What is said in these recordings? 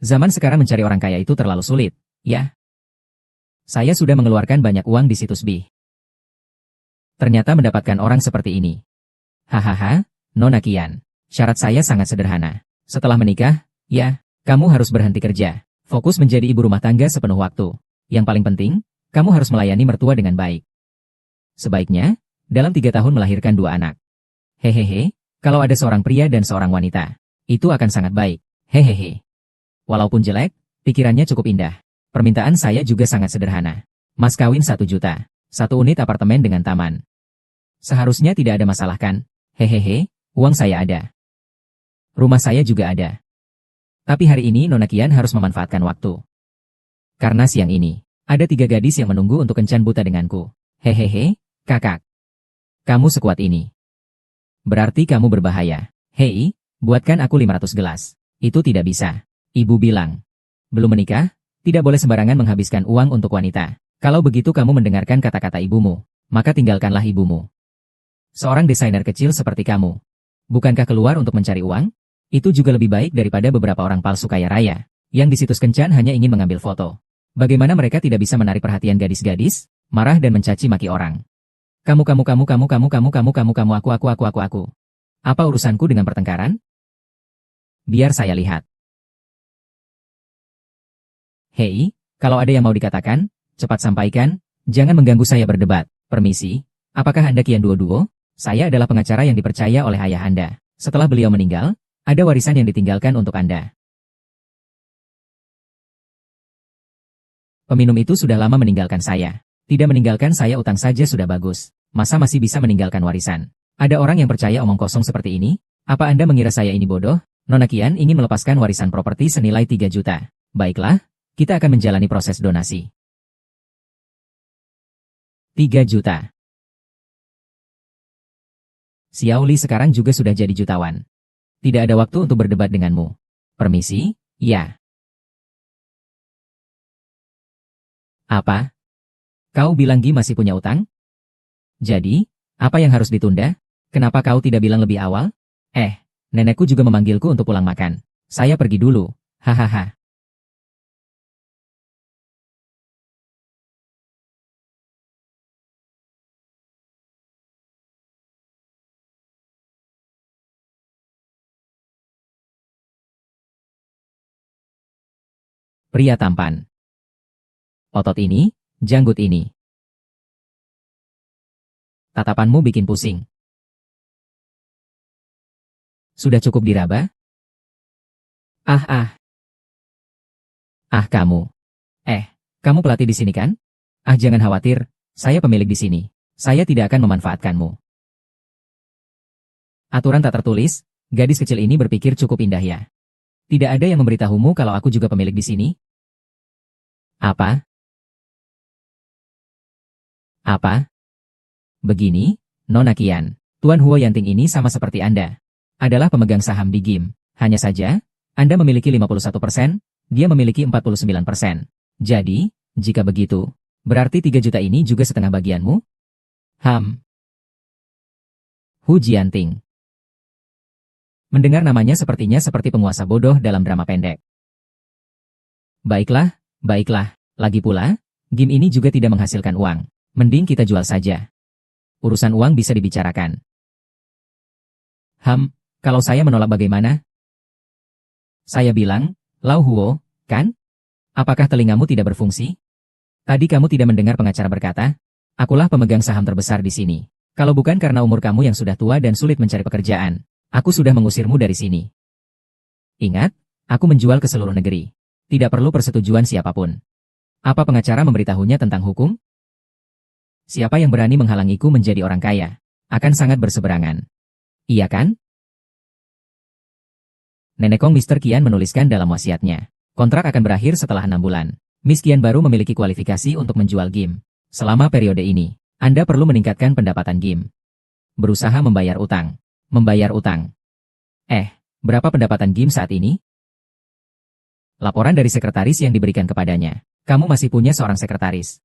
Zaman sekarang mencari orang kaya itu terlalu sulit, ya. Saya sudah mengeluarkan banyak uang di situs B. Ternyata mendapatkan orang seperti ini. Hahaha, Nona Qian. Syarat saya sangat sederhana. Setelah menikah, ya, kamu harus berhenti kerja. Fokus menjadi ibu rumah tangga sepenuh waktu. Yang paling penting, kamu harus melayani mertua dengan baik. Sebaiknya, dalam 3 tahun melahirkan 2 anak. Hehehe, kalau ada seorang pria dan seorang wanita, itu akan sangat baik. Hehehe. Walaupun jelek, pikirannya cukup indah. Permintaan saya juga sangat sederhana. Mas kawin 1 juta. 1 unit apartemen dengan taman. Seharusnya tidak ada masalah kan? Hehehe, uang saya ada. Rumah saya juga ada. Tapi hari ini Nona Qian harus memanfaatkan waktu. Karena siang ini, ada 3 gadis yang menunggu untuk kencan buta denganku. Hehehe, kakak. Kamu sekuat ini. Berarti kamu berbahaya. Hei, buatkan aku 500 gelas. Itu tidak bisa. Ibu bilang. Belum menikah, tidak boleh sembarangan menghabiskan uang untuk wanita. Kalau begitu kamu mendengarkan kata-kata ibumu, maka tinggalkanlah ibumu. Seorang desainer kecil seperti kamu. Bukankah keluar untuk mencari uang? Itu juga lebih baik daripada beberapa orang palsu kaya raya, yang di situs kencan hanya ingin mengambil foto. Bagaimana mereka tidak bisa menarik perhatian gadis-gadis, marah dan mencaci maki orang. Kamu, aku. Apa urusanku dengan pertengkaran? Biar saya lihat. Hei, kalau ada yang mau dikatakan, cepat sampaikan, jangan mengganggu saya berdebat. Permisi, apakah Anda Qian Duo? Saya adalah pengacara yang dipercaya oleh ayah Anda. Setelah beliau meninggal, ada warisan yang ditinggalkan untuk Anda. Peminum itu sudah lama meninggalkan saya. Tidak meninggalkan saya utang saja sudah bagus. Masa masih bisa meninggalkan warisan? Ada orang yang percaya omong kosong seperti ini? Apa Anda mengira saya ini bodoh? Nona Qian ingin melepaskan warisan properti senilai 3 juta. Baiklah, kita akan menjalani proses donasi. 3 juta. Xiao Li sekarang juga sudah jadi jutawan. Tidak ada waktu untuk berdebat denganmu. Permisi, ya. Apa? Kau bilang Gi masih punya utang? Jadi, apa yang harus ditunda? Kenapa kau tidak bilang lebih awal? Nenekku juga memanggilku untuk pulang makan. Saya pergi dulu, hahaha. Pria tampan. Otot ini, janggut ini. Tatapanmu bikin pusing. Sudah cukup diraba? Ah kamu. Kamu pelatih di sini kan? Jangan khawatir, saya pemilik di sini. Saya tidak akan memanfaatkanmu. Aturan tak tertulis, gadis kecil ini berpikir cukup indah ya. Tidak ada yang memberitahumu kalau aku juga pemilik di sini? Apa? Begini, Nona Qian, Tuan Huo Yanting ini sama seperti Anda. Adalah pemegang saham di GIM. Hanya saja, Anda memiliki 51%, dia memiliki 49%. Jadi, jika begitu, berarti 3 juta ini juga setengah bagianmu? Hu Jianting. Mendengar namanya sepertinya seperti penguasa bodoh dalam drama pendek. Baiklah. Lagi pula, game ini juga tidak menghasilkan uang. Mending kita jual saja. Urusan uang bisa dibicarakan. Kalau saya menolak bagaimana? Saya bilang, Lau Huo, kan? Apakah telingamu tidak berfungsi? Tadi kamu tidak mendengar pengacara berkata, akulah pemegang saham terbesar di sini. Kalau bukan karena umur kamu yang sudah tua dan sulit mencari pekerjaan, aku sudah mengusirmu dari sini. Ingat, aku menjual ke seluruh negeri. Tidak perlu persetujuan siapapun. Apa pengacara memberitahunya tentang hukum? Siapa yang berani menghalangiku menjadi orang kaya, akan sangat berseberangan. Iya kan? Nenekong Mr. Qian menuliskan dalam wasiatnya. Kontrak akan berakhir setelah 6 bulan. Miss Qian baru memiliki kualifikasi untuk menjual game. Selama periode ini, Anda perlu meningkatkan pendapatan game. Berusaha membayar utang. Berapa pendapatan game saat ini? Laporan dari sekretaris yang diberikan kepadanya. Kamu masih punya seorang sekretaris.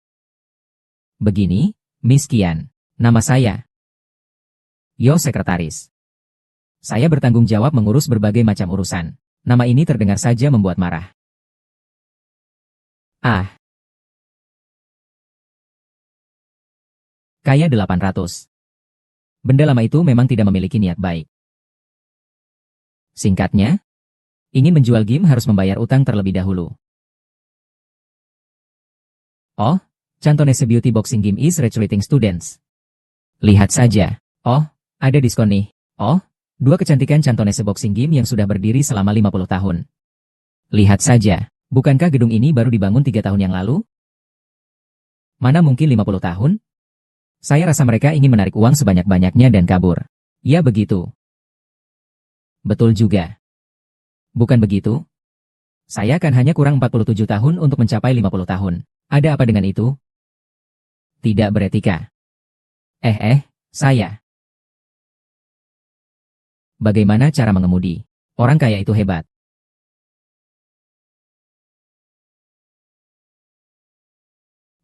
Begini, Miss Qian. Nama saya. Yo sekretaris. Saya bertanggung jawab mengurus berbagai macam urusan. Nama ini terdengar saja membuat marah. Ah, kaya 800. Benda lama itu memang tidak memiliki niat baik. Singkatnya, ingin menjual game harus membayar utang terlebih dahulu. Oh, Cantonese Beauty Boxing Game is recruiting students. Lihat saja. Oh, ada diskon nih. Oh, 2 kecantikan Cantonese Boxing Game yang sudah berdiri selama 50 tahun. Lihat saja, bukankah gedung ini baru dibangun 3 tahun yang lalu? Mana mungkin 50 tahun? Saya rasa mereka ingin menarik uang sebanyak-banyaknya dan kabur. Ya begitu. Betul juga. Bukan begitu? Saya kan hanya kurang 47 tahun untuk mencapai 50 tahun. Ada apa dengan itu? Tidak beretika. Saya. Bagaimana cara mengemudi? Orang kaya itu hebat.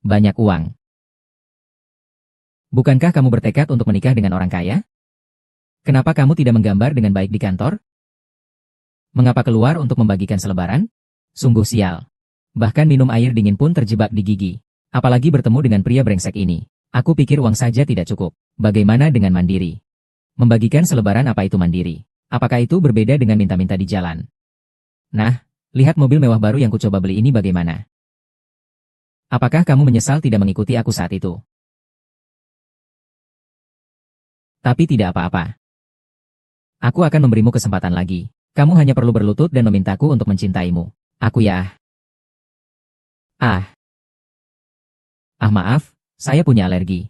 Banyak uang. Bukankah kamu bertekad untuk menikah dengan orang kaya? Kenapa kamu tidak menggambar dengan baik di kantor? Mengapa keluar untuk membagikan selebaran? Sungguh sial. Bahkan minum air dingin pun terjebak di gigi. Apalagi bertemu dengan pria brengsek ini. Aku pikir uang saja tidak cukup. Bagaimana dengan mandiri? Membagikan selebaran apa itu mandiri? Apakah itu berbeda dengan minta-minta di jalan? Nah, lihat mobil mewah baru yang kucoba beli ini bagaimana? Apakah kamu menyesal tidak mengikuti aku saat itu? Tapi tidak apa-apa. Aku akan memberimu kesempatan lagi. Kamu hanya perlu berlutut dan memintaku untuk mencintaimu. Aku ya. Maaf, saya punya alergi.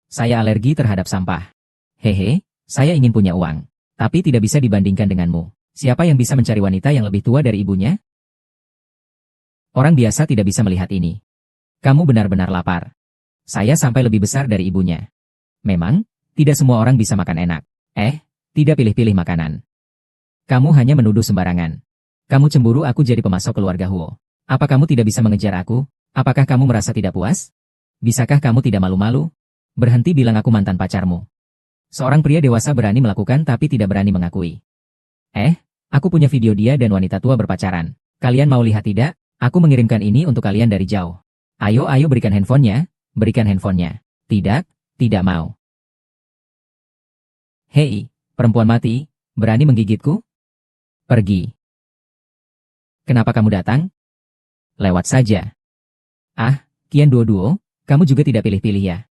Saya alergi terhadap sampah. Hehe, saya ingin punya uang. Tapi tidak bisa dibandingkan denganmu. Siapa yang bisa mencari wanita yang lebih tua dari ibunya? Orang biasa tidak bisa melihat ini. Kamu benar-benar lapar. Saya sampai lebih besar dari ibunya. Memang, tidak semua orang bisa makan enak. Tidak pilih-pilih makanan. Kamu hanya menuduh sembarangan. Kamu cemburu aku jadi pemasok keluarga Huo. Apa kamu tidak bisa mengejar aku? Apakah kamu merasa tidak puas? Bisakah kamu tidak malu-malu? Berhenti bilang aku mantan pacarmu. Seorang pria dewasa berani melakukan tapi tidak berani mengakui. Aku punya video dia dan wanita tua berpacaran. Kalian mau lihat tidak? Aku mengirimkan ini untuk kalian dari jauh. Ayo berikan handphonenya. Berikan handphonenya. Tidak mau. Hei, perempuan mati, berani menggigitku? Pergi. Kenapa kamu datang? Lewat saja. Kian Duo, kamu juga tidak pilih-pilih ya.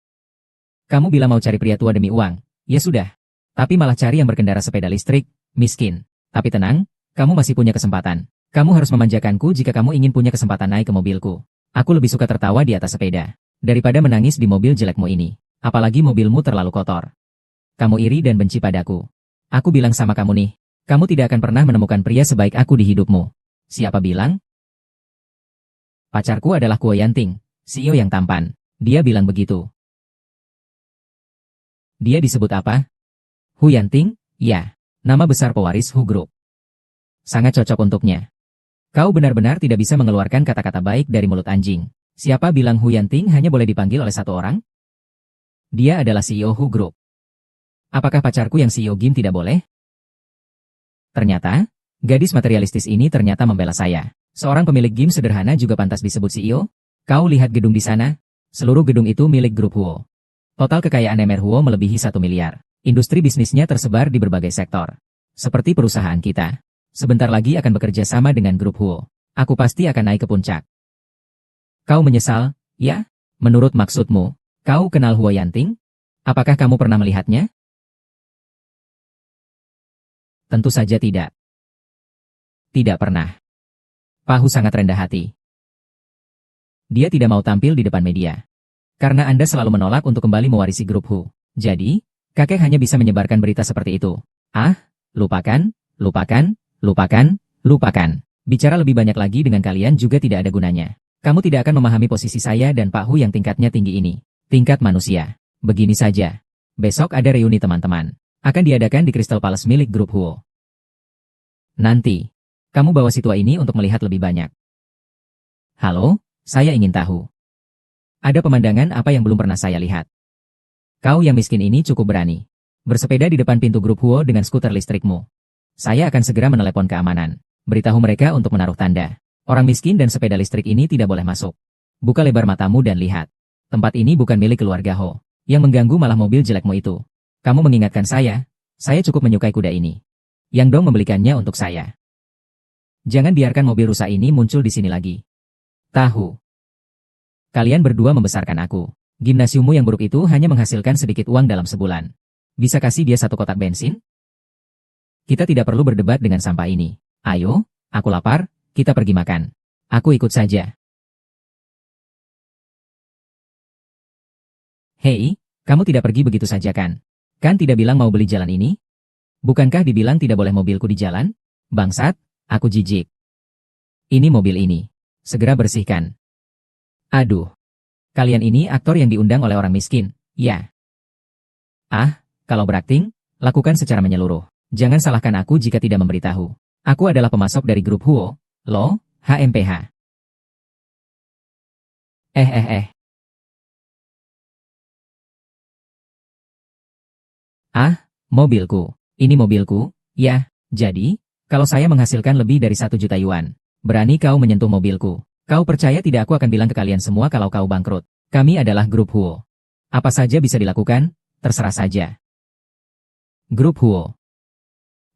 Kamu bilang mau cari pria tua demi uang. Ya sudah. Tapi malah cari yang berkendara sepeda listrik, miskin. Tapi tenang, kamu masih punya kesempatan. Kamu harus memanjakanku jika kamu ingin punya kesempatan naik ke mobilku. Aku lebih suka tertawa di atas sepeda, daripada menangis di mobil jelekmu ini. Apalagi mobilmu terlalu kotor. Kamu iri dan benci padaku. Aku bilang sama kamu nih, kamu tidak akan pernah menemukan pria sebaik aku di hidupmu. Siapa bilang? Pacarku adalah Kuo Yanting, CEO yang tampan. Dia bilang begitu. Dia disebut apa? Hu Yanting? Ya, nama besar pewaris Hu Group. Sangat cocok untuknya. Kau benar-benar tidak bisa mengeluarkan kata-kata baik dari mulut anjing. Siapa bilang Hu Yanting hanya boleh dipanggil oleh satu orang? Dia adalah CEO Hu Group. Apakah pacarku yang CEO game tidak boleh? Ternyata, gadis materialistis ini ternyata membela saya. Seorang pemilik game sederhana juga pantas disebut CEO? Kau lihat gedung di sana? Seluruh gedung itu milik grup Huo. Total kekayaan MR Huo melebihi 1 miliar. Industri bisnisnya tersebar di berbagai sektor. Seperti perusahaan kita. Sebentar lagi akan bekerja sama dengan grup Huo. Aku pasti akan naik ke puncak. Kau menyesal, ya? Menurut maksudmu, kau kenal Huo Yanting? Apakah kamu pernah melihatnya? Tentu saja tidak. Tidak pernah. Pak Hu sangat rendah hati. Dia tidak mau tampil di depan media. Karena Anda selalu menolak untuk kembali mewarisi grup Hu. Jadi, kakek hanya bisa menyebarkan berita seperti itu. Lupakan. Bicara lebih banyak lagi dengan kalian juga tidak ada gunanya. Kamu tidak akan memahami posisi saya dan Pak Hu yang tingkatnya tinggi ini. Tingkat manusia. Begini saja. Besok ada reuni teman-teman. Akan diadakan di Crystal Palace milik grup Huo. Nanti, kamu bawa si tua ini untuk melihat lebih banyak. Halo, saya ingin tahu. Ada pemandangan apa yang belum pernah saya lihat? Kau yang miskin ini cukup berani. Bersepeda di depan pintu grup Huo dengan skuter listrikmu. Saya akan segera menelepon keamanan. Beritahu mereka untuk menaruh tanda. Orang miskin dan sepeda listrik ini tidak boleh masuk. Buka lebar matamu dan lihat. Tempat ini bukan milik keluarga Ho. Yang mengganggu malah mobil jelekmu itu. Kamu mengingatkan saya cukup menyukai kuda ini. Yang Dong membelikannya untuk saya. Jangan biarkan mobil rusak ini muncul di sini lagi. Tahu. Kalian berdua membesarkan aku. Gimnasiummu yang buruk itu hanya menghasilkan sedikit uang dalam sebulan. Bisa kasih dia 1 kotak bensin? Kita tidak perlu berdebat dengan sampah ini. Ayo, aku lapar, kita pergi makan. Aku ikut saja. Hei, kamu tidak pergi begitu saja kan? Kan tidak bilang mau beli jalan ini? Bukankah dibilang tidak boleh mobilku di jalan? Bangsat, aku jijik. Ini mobil ini. Segera bersihkan. Aduh. Kalian ini aktor yang diundang oleh orang miskin, ya? Ah, kalau berakting, lakukan secara menyeluruh. Jangan salahkan aku jika tidak memberitahu. Aku adalah pemasok dari grup Huo, Lo, HMPH. Ah, mobilku. Ini mobilku, ya. Jadi, kalau saya menghasilkan lebih dari 1 juta yuan, berani kau menyentuh mobilku. Kau percaya tidak aku akan bilang ke kalian semua kalau kau bangkrut. Kami adalah grup Huo. Apa saja bisa dilakukan, terserah saja. Grup Huo.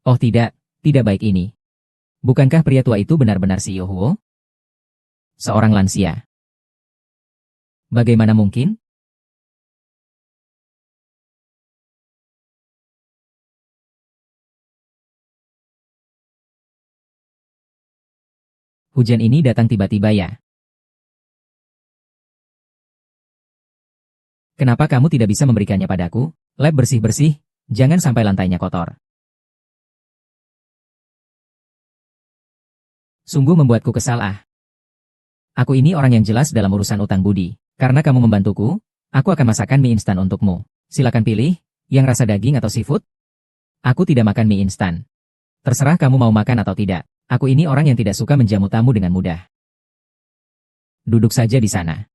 Oh tidak baik ini. Bukankah pria tua itu benar-benar CEO Huo? Seorang lansia. Bagaimana mungkin? Hujan ini datang tiba-tiba ya. Kenapa kamu tidak bisa memberikannya padaku? Lab bersih-bersih, jangan sampai lantainya kotor. Sungguh membuatku kesal ah. Aku ini orang yang jelas dalam urusan utang budi. Karena kamu membantuku, aku akan masakan mie instan untukmu. Silakan pilih, yang rasa daging atau seafood? Aku tidak makan mie instan. Terserah kamu mau makan atau tidak. Aku ini orang yang tidak suka menjamu tamu dengan mudah. Duduk saja di sana.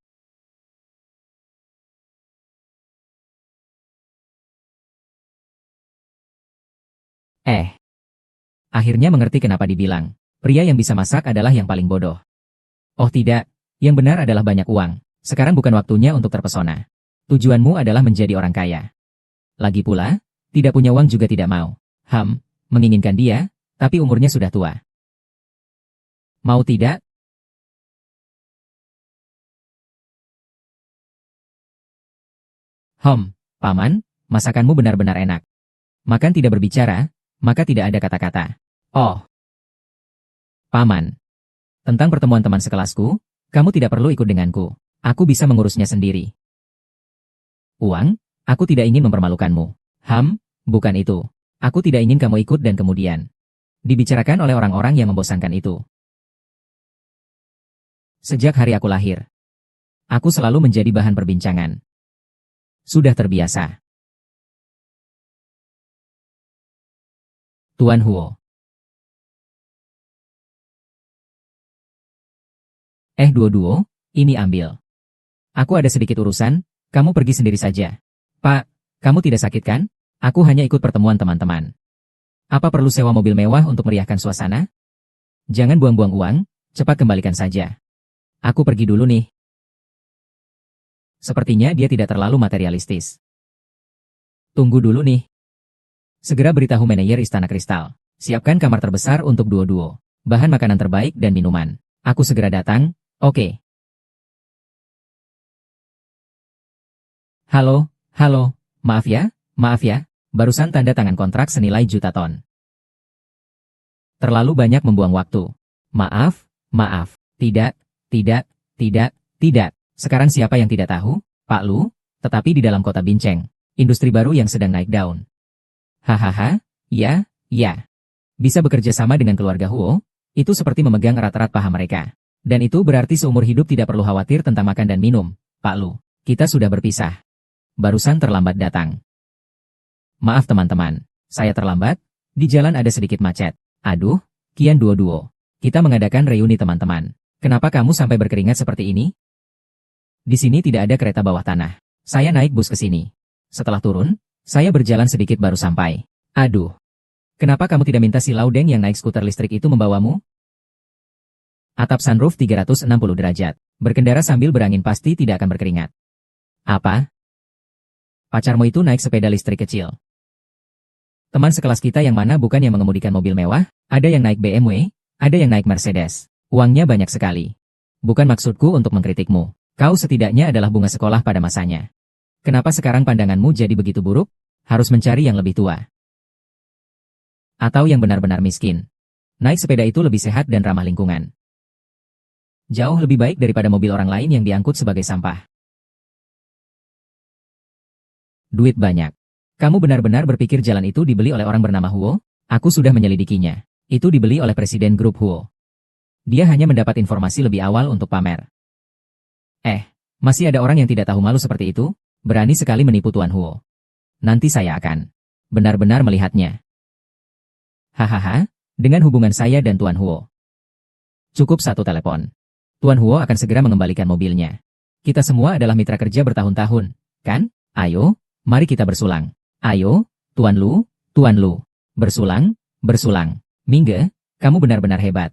Akhirnya mengerti kenapa dibilang, pria yang bisa masak adalah yang paling bodoh. Oh tidak, yang benar adalah banyak uang. Sekarang bukan waktunya untuk terpesona. Tujuanmu adalah menjadi orang kaya. Lagi pula, tidak punya uang juga tidak mau. Menginginkan dia, tapi umurnya sudah tua. Mau tidak? Paman, masakanmu benar-benar enak. Makan tidak berbicara, maka tidak ada kata-kata. Oh, Paman. Tentang pertemuan teman sekelasku, kamu tidak perlu ikut denganku. Aku bisa mengurusnya sendiri. Uang? Aku tidak ingin mempermalukanmu. Bukan itu. Aku tidak ingin kamu ikut dan kemudian dibicarakan oleh orang-orang yang membosankan itu. Sejak hari aku lahir, aku selalu menjadi bahan perbincangan. Sudah terbiasa. Tuan Huo. Duo-duo, ini ambil. Aku ada sedikit urusan, kamu pergi sendiri saja. Pak, kamu tidak sakit kan? Aku hanya ikut pertemuan teman-teman. Apa perlu sewa mobil mewah untuk meriahkan suasana? Jangan buang-buang uang, cepat kembalikan saja. Aku pergi dulu nih. Sepertinya dia tidak terlalu materialistis. Tunggu dulu nih. Segera beritahu manajer Istana Kristal. Siapkan kamar terbesar untuk duo-duo. Bahan makanan terbaik dan minuman. Aku segera datang, oke. Halo, maaf ya, barusan tanda tangan kontrak senilai juta ton. Terlalu banyak membuang waktu. Maaf, tidak. Sekarang siapa yang tidak tahu? Pak Lu, tetapi di dalam kota Binceng, industri baru yang sedang naik daun. Hahaha, ya. Bisa bekerja sama dengan keluarga Huo, itu seperti memegang erat-erat paha mereka. Dan itu berarti seumur hidup tidak perlu khawatir tentang makan dan minum. Pak Lu, kita sudah berpisah. Barusan terlambat datang. Maaf teman-teman, saya terlambat, di jalan ada sedikit macet. Aduh, kian duo-duo. Kita mengadakan reuni teman-teman. Kenapa kamu sampai berkeringat seperti ini? Di sini tidak ada kereta bawah tanah. Saya naik bus ke sini. Setelah turun, saya berjalan sedikit baru sampai. Aduh. Kenapa kamu tidak minta si Laudeng yang naik skuter listrik itu membawamu? Atap sunroof 360 derajat. Berkendara sambil berangin pasti tidak akan berkeringat. Apa? Pacarmu itu naik sepeda listrik kecil. Teman sekelas kita yang mana bukan yang mengemudikan mobil mewah, ada yang naik BMW, ada yang naik Mercedes. Uangnya banyak sekali. Bukan maksudku untuk mengkritikmu. Kau setidaknya adalah bunga sekolah pada masanya. Kenapa sekarang pandanganmu jadi begitu buruk? Harus mencari yang lebih tua. Atau yang benar-benar miskin. Naik sepeda itu lebih sehat dan ramah lingkungan. Jauh lebih baik daripada mobil orang lain yang diangkut sebagai sampah. Duit banyak. Kamu benar-benar berpikir jalan itu dibeli oleh orang bernama Huo? Aku sudah menyelidikinya. Itu dibeli oleh Presiden Grup Huo. Dia hanya mendapat informasi lebih awal untuk pamer. Masih ada orang yang tidak tahu malu seperti itu? Berani sekali menipu Tuan Huo. Nanti saya akan benar-benar melihatnya. Hahaha, dengan hubungan saya dan Tuan Huo. Cukup satu telepon. Tuan Huo akan segera mengembalikan mobilnya. Kita semua adalah mitra kerja bertahun-tahun, kan? Ayo, mari kita bersulang. Ayo, Tuan Lu, Tuan Lu. Bersulang, bersulang. Mingge, kamu benar-benar hebat.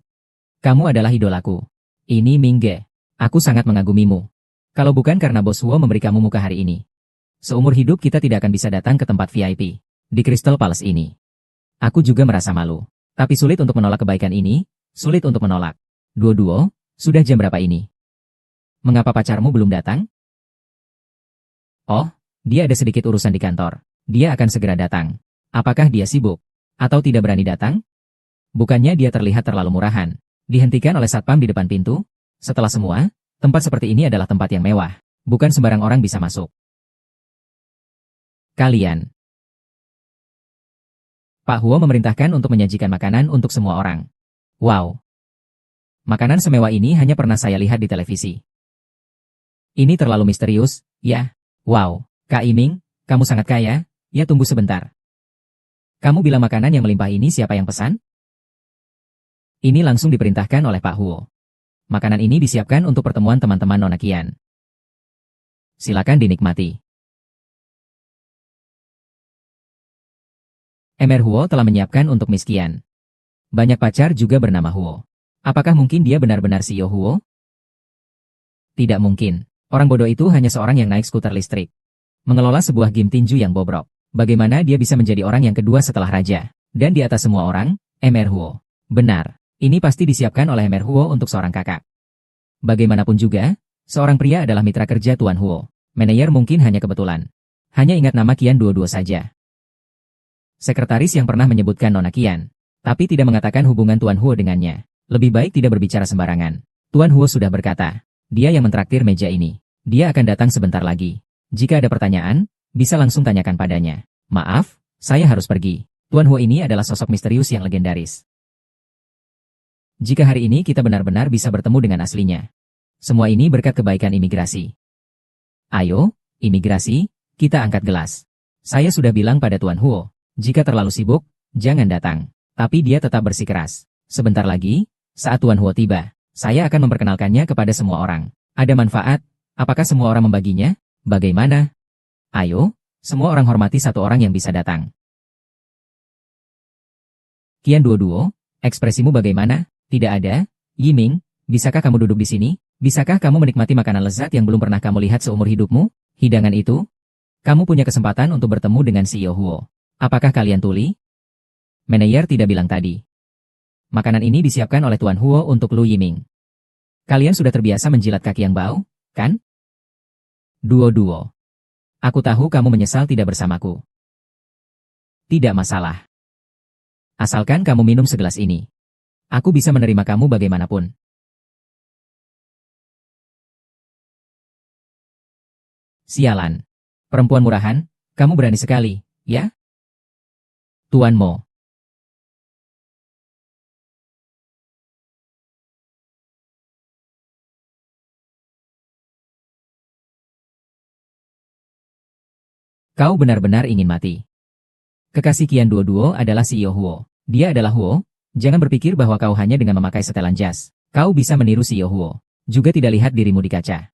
Kamu adalah idolaku. Ini Mingge. Aku sangat mengagumimu. Kalau bukan karena Bos Huo memberi kamu muka hari ini. Seumur hidup kita tidak akan bisa datang ke tempat VIP. Di Crystal Palace ini. Aku juga merasa malu. Tapi sulit untuk menolak kebaikan ini. Sulit untuk menolak. Duo-duo, sudah jam berapa ini? Mengapa pacarmu belum datang? Oh, dia ada sedikit urusan di kantor. Dia akan segera datang. Apakah dia sibuk? Atau tidak berani datang? Bukannya dia terlihat terlalu murahan. Dihentikan oleh satpam di depan pintu? Setelah semua, tempat seperti ini adalah tempat yang mewah. Bukan sembarang orang bisa masuk. Kalian. Pak Huo memerintahkan untuk menyajikan makanan untuk semua orang. Wow. Makanan semewah ini hanya pernah saya lihat di televisi. Ini terlalu misterius, ya? Wow. Kak Iming, kamu sangat kaya, ya tunggu sebentar. Kamu bilang makanan yang melimpah ini siapa yang pesan? Ini langsung diperintahkan oleh Pak Huo. Makanan ini disiapkan untuk pertemuan teman-teman Nona Qian. Silakan dinikmati. Emer Huo telah menyiapkan untuk Miss Qian. Banyak pacar juga bernama Huo. Apakah mungkin dia benar-benar CEO Huo? Tidak mungkin. Orang bodoh itu hanya seorang yang naik skuter listrik. Mengelola sebuah game tinju yang bobrok. Bagaimana dia bisa menjadi orang yang kedua setelah raja? Dan di atas semua orang, Emer Huo. Benar. Ini pasti disiapkan oleh Emer Huo untuk seorang kakak. Bagaimanapun juga, seorang pria adalah mitra kerja Tuan Huo. Manajer mungkin hanya kebetulan. Hanya ingat nama Qian dua-dua saja. Sekretaris yang pernah menyebutkan Nona Qian, tapi tidak mengatakan hubungan Tuan Huo dengannya. Lebih baik tidak berbicara sembarangan. Tuan Huo sudah berkata, dia yang mentraktir meja ini. Dia akan datang sebentar lagi. Jika ada pertanyaan, bisa langsung tanyakan padanya. Maaf, saya harus pergi. Tuan Huo ini adalah sosok misterius yang legendaris. Jika hari ini kita benar-benar bisa bertemu dengan aslinya. Semua ini berkat kebaikan imigrasi. Ayo, imigrasi, kita angkat gelas. Saya sudah bilang pada Tuan Huo, jika terlalu sibuk, jangan datang. Tapi dia tetap bersikeras. Sebentar lagi, saat Tuan Huo tiba, saya akan memperkenalkannya kepada semua orang. Ada manfaat? Apakah semua orang membaginya? Bagaimana? Ayo, semua orang hormati satu orang yang bisa datang. Qian Duo-duo, ekspresimu bagaimana? Tidak ada. Yiming, bisakah kamu duduk di sini? Bisakah kamu menikmati makanan lezat yang belum pernah kamu lihat seumur hidupmu? Hidangan itu? Kamu punya kesempatan untuk bertemu dengan CEO Huo. Apakah kalian tuli? Manajer tidak bilang tadi. Makanan ini disiapkan oleh Tuan Huo untuk Lu Yiming. Kalian sudah terbiasa menjilat kaki yang bau, kan? Duo-duo. Aku tahu kamu menyesal tidak bersamaku. Tidak masalah. Asalkan kamu minum segelas ini. Aku bisa menerima kamu bagaimanapun. Sialan. Perempuan murahan, kamu berani sekali, ya? Tuan Mo. Kau benar-benar ingin mati. Kekasih Qian Duo-duo adalah CEO Huo. Dia adalah Huo. Jangan berpikir bahwa kau hanya dengan memakai setelan jas. Kau bisa meniru CEO Huo. Juga tidak lihat dirimu di kaca.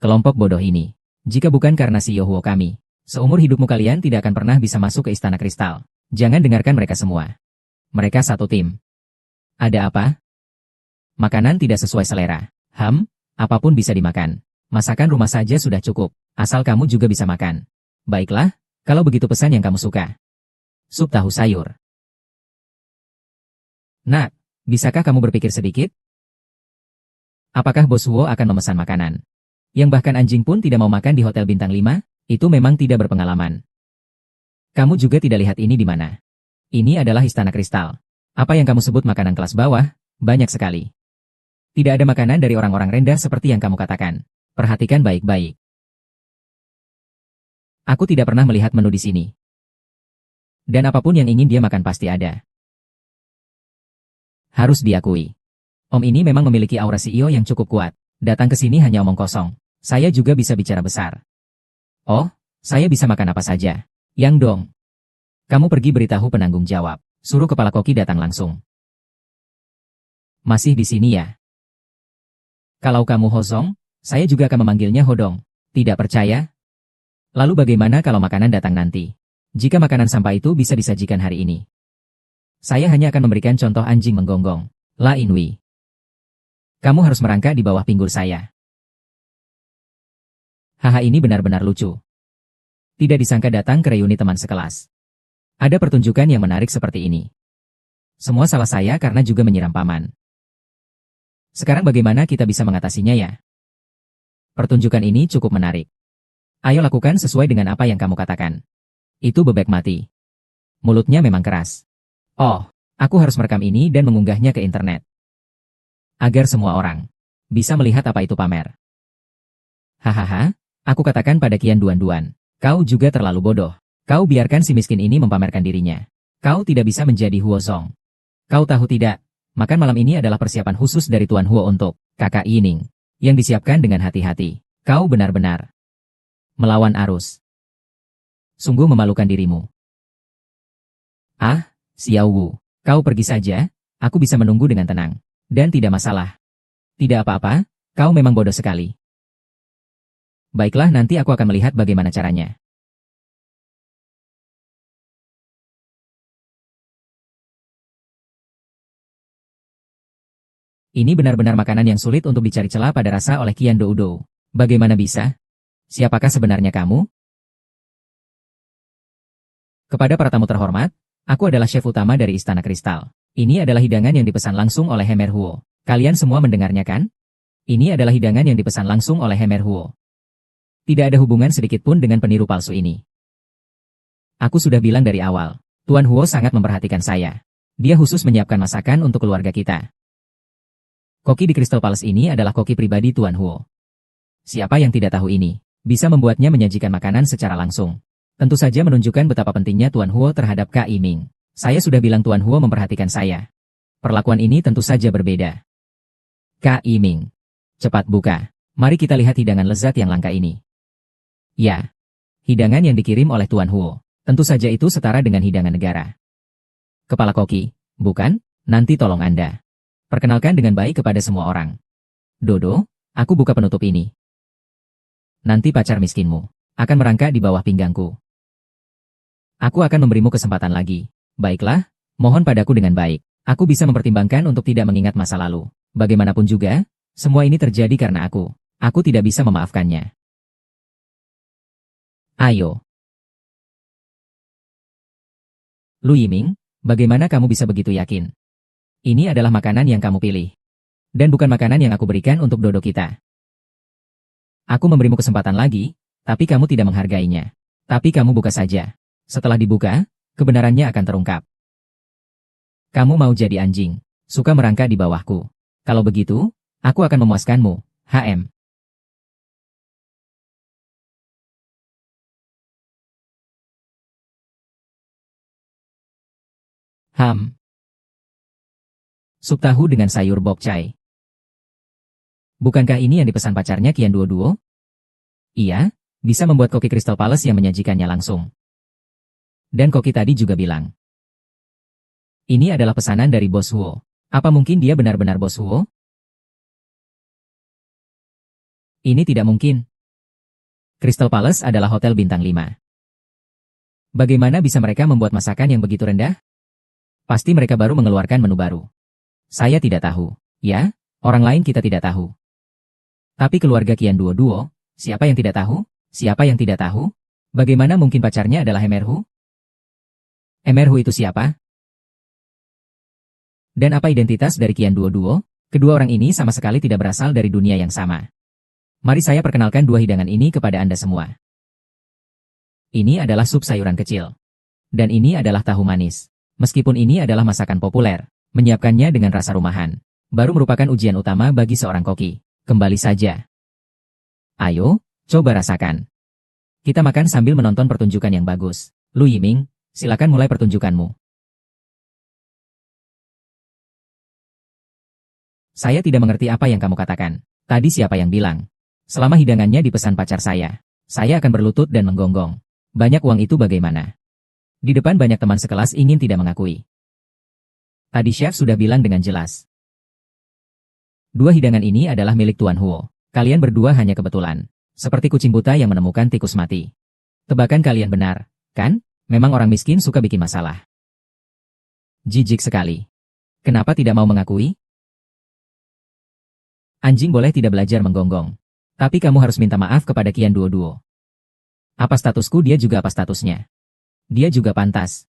Kelompok bodoh ini. Jika bukan karena CEO Huo kami, seumur hidupmu kalian tidak akan pernah bisa masuk ke Istana Kristal. Jangan dengarkan mereka semua. Mereka satu tim. Ada apa? Makanan tidak sesuai selera. Apapun bisa dimakan. Masakan rumah saja sudah cukup, asal kamu juga bisa makan. Baiklah, kalau begitu pesan yang kamu suka. Sup tahu sayur. Nak, bisakah kamu berpikir sedikit? Apakah Bos Huo akan memesan makanan? Yang bahkan anjing pun tidak mau makan di hotel bintang 5, itu memang tidak berpengalaman. Kamu juga tidak lihat ini di mana. Ini adalah istana kristal. Apa yang kamu sebut makanan kelas bawah, banyak sekali. Tidak ada makanan dari orang-orang rendah seperti yang kamu katakan. Perhatikan baik-baik. Aku tidak pernah melihat menu di sini. Dan apapun yang ingin dia makan pasti ada. Harus diakui. Om ini memang memiliki aura CEO yang cukup kuat. Datang ke sini hanya omong kosong. Saya juga bisa bicara besar. Oh, saya bisa makan apa saja. Yang Dong. Kamu pergi beritahu penanggung jawab. Suruh kepala koki datang langsung. Masih di sini ya? Kalau kamu Hozong, saya juga akan memanggilnya Hodong. Tidak percaya? Lalu bagaimana kalau makanan datang nanti? Jika makanan sampah itu bisa disajikan hari ini. Saya hanya akan memberikan contoh anjing menggonggong. La Inwi. Kamu harus merangkak di bawah pinggul saya. Haha, ini benar-benar lucu. Tidak disangka datang ke reuni teman sekelas. Ada pertunjukan yang menarik seperti ini. Semua salah saya karena juga menyiram paman. Sekarang bagaimana kita bisa mengatasinya ya? Pertunjukan ini cukup menarik. Ayo lakukan sesuai dengan apa yang kamu katakan. Itu bebek mati. Mulutnya memang keras. Oh, aku harus merekam ini dan mengunggahnya ke internet. Agar semua orang bisa melihat apa itu pamer. Hahaha, aku katakan pada Qian Duan-Duan, kau juga terlalu bodoh. Kau biarkan si miskin ini mempamerkan dirinya. Kau tidak bisa menjadi Huo Zong. Kau tahu tidak, makan malam ini adalah persiapan khusus dari Tuan Huo untuk Kakak Yining, yang disiapkan dengan hati-hati. Kau benar-benar melawan arus. Sungguh memalukan dirimu. Ah, Xiao Wu, kau pergi saja, aku bisa menunggu dengan tenang. Dan tidak masalah. Tidak apa-apa, kau memang bodoh sekali. Baiklah, nanti aku akan melihat bagaimana caranya. Ini benar-benar makanan yang sulit untuk dicari celah pada rasa oleh Qian Doudou. Bagaimana bisa? Siapakah sebenarnya kamu? Kepada para tamu terhormat, aku adalah chef utama dari Istana Kristal. Ini adalah hidangan yang dipesan langsung oleh Hemer Huo. Kalian semua mendengarnya kan? Ini adalah hidangan yang dipesan langsung oleh Hemer Huo. Tidak ada hubungan sedikit pun dengan peniru palsu ini. Aku sudah bilang dari awal, Tuan Huo sangat memperhatikan saya. Dia khusus menyiapkan masakan untuk keluarga kita. Koki di Crystal Palace ini adalah koki pribadi Tuan Huo. Siapa yang tidak tahu ini? Bisa membuatnya menyajikan makanan secara langsung. Tentu saja menunjukkan betapa pentingnya Tuan Huo terhadap Kak Yiming. Saya sudah bilang Tuan Huo memperhatikan saya. Perlakuan ini tentu saja berbeda. Kak Yiming. Cepat buka. Mari kita lihat hidangan lezat yang langka ini. Ya. Hidangan yang dikirim oleh Tuan Huo. Tentu saja itu setara dengan hidangan negara. Kepala koki, bukan? Nanti tolong Anda. Perkenalkan dengan baik kepada semua orang. Dodo, aku buka penutup ini. Nanti pacar miskinmu akan merangkak di bawah pinggangku. Aku akan memberimu kesempatan lagi. Baiklah, mohon padaku dengan baik. Aku bisa mempertimbangkan untuk tidak mengingat masa lalu. Bagaimanapun juga, semua ini terjadi karena aku. Aku tidak bisa memaafkannya. Ayo. Lu Yiming, bagaimana kamu bisa begitu yakin? Ini adalah makanan yang kamu pilih. Dan bukan makanan yang aku berikan untuk Dodo kita. Aku memberimu kesempatan lagi, tapi kamu tidak menghargainya. Tapi kamu buka saja. Setelah dibuka, kebenarannya akan terungkap. Kamu mau jadi anjing, suka merangkak di bawahku. Kalau begitu, aku akan memuaskanmu, HM. Sup tahu dengan sayur bokcai. Bukankah ini yang dipesan pacarnya Qian Duo-Duo? Iya, bisa membuat koki Crystal Palace yang menyajikannya langsung. Dan koki tadi juga bilang. Ini adalah pesanan dari Bos Huo. Apa mungkin dia benar-benar Bos Huo? Ini tidak mungkin. Crystal Palace adalah hotel bintang 5. Bagaimana bisa mereka membuat masakan yang begitu rendah? Pasti mereka baru mengeluarkan menu baru. Saya tidak tahu. Ya, Orang lain kita tidak tahu. Tapi keluarga Qian Duo, siapa yang tidak tahu? Siapa yang tidak tahu? Bagaimana mungkin pacarnya adalah Emerhu? Emerhu itu siapa? Dan apa identitas dari Qian Duo? Kedua orang ini sama sekali tidak berasal dari dunia yang sama. Mari saya perkenalkan dua hidangan ini kepada Anda semua. Ini adalah sup sayuran kecil. Dan ini adalah tahu manis. Meskipun ini adalah masakan populer, menyiapkannya dengan rasa rumahan baru merupakan ujian utama bagi seorang koki. Kembali saja. Ayo, coba rasakan. Kita makan sambil menonton pertunjukan yang bagus. Lu Yiming, silakan mulai pertunjukanmu. Saya tidak mengerti apa yang kamu katakan. Tadi siapa yang bilang? Selama hidangannya dipesan pacar saya akan berlutut dan menggonggong. Banyak uang itu bagaimana? Di depan banyak teman sekelas ingin tidak mengakui. Tadi chef sudah bilang dengan jelas. Dua hidangan ini adalah milik Tuan Huo. Kalian berdua hanya kebetulan. Seperti kucing buta yang menemukan tikus mati. Tebakan kalian benar, kan? Memang orang miskin suka bikin masalah. Jijik sekali. Kenapa tidak mau mengakui? Anjing boleh tidak belajar menggonggong. Tapi kamu harus minta maaf kepada Qian Duo. Apa statusku, dia juga apa statusnya? Dia juga pantas.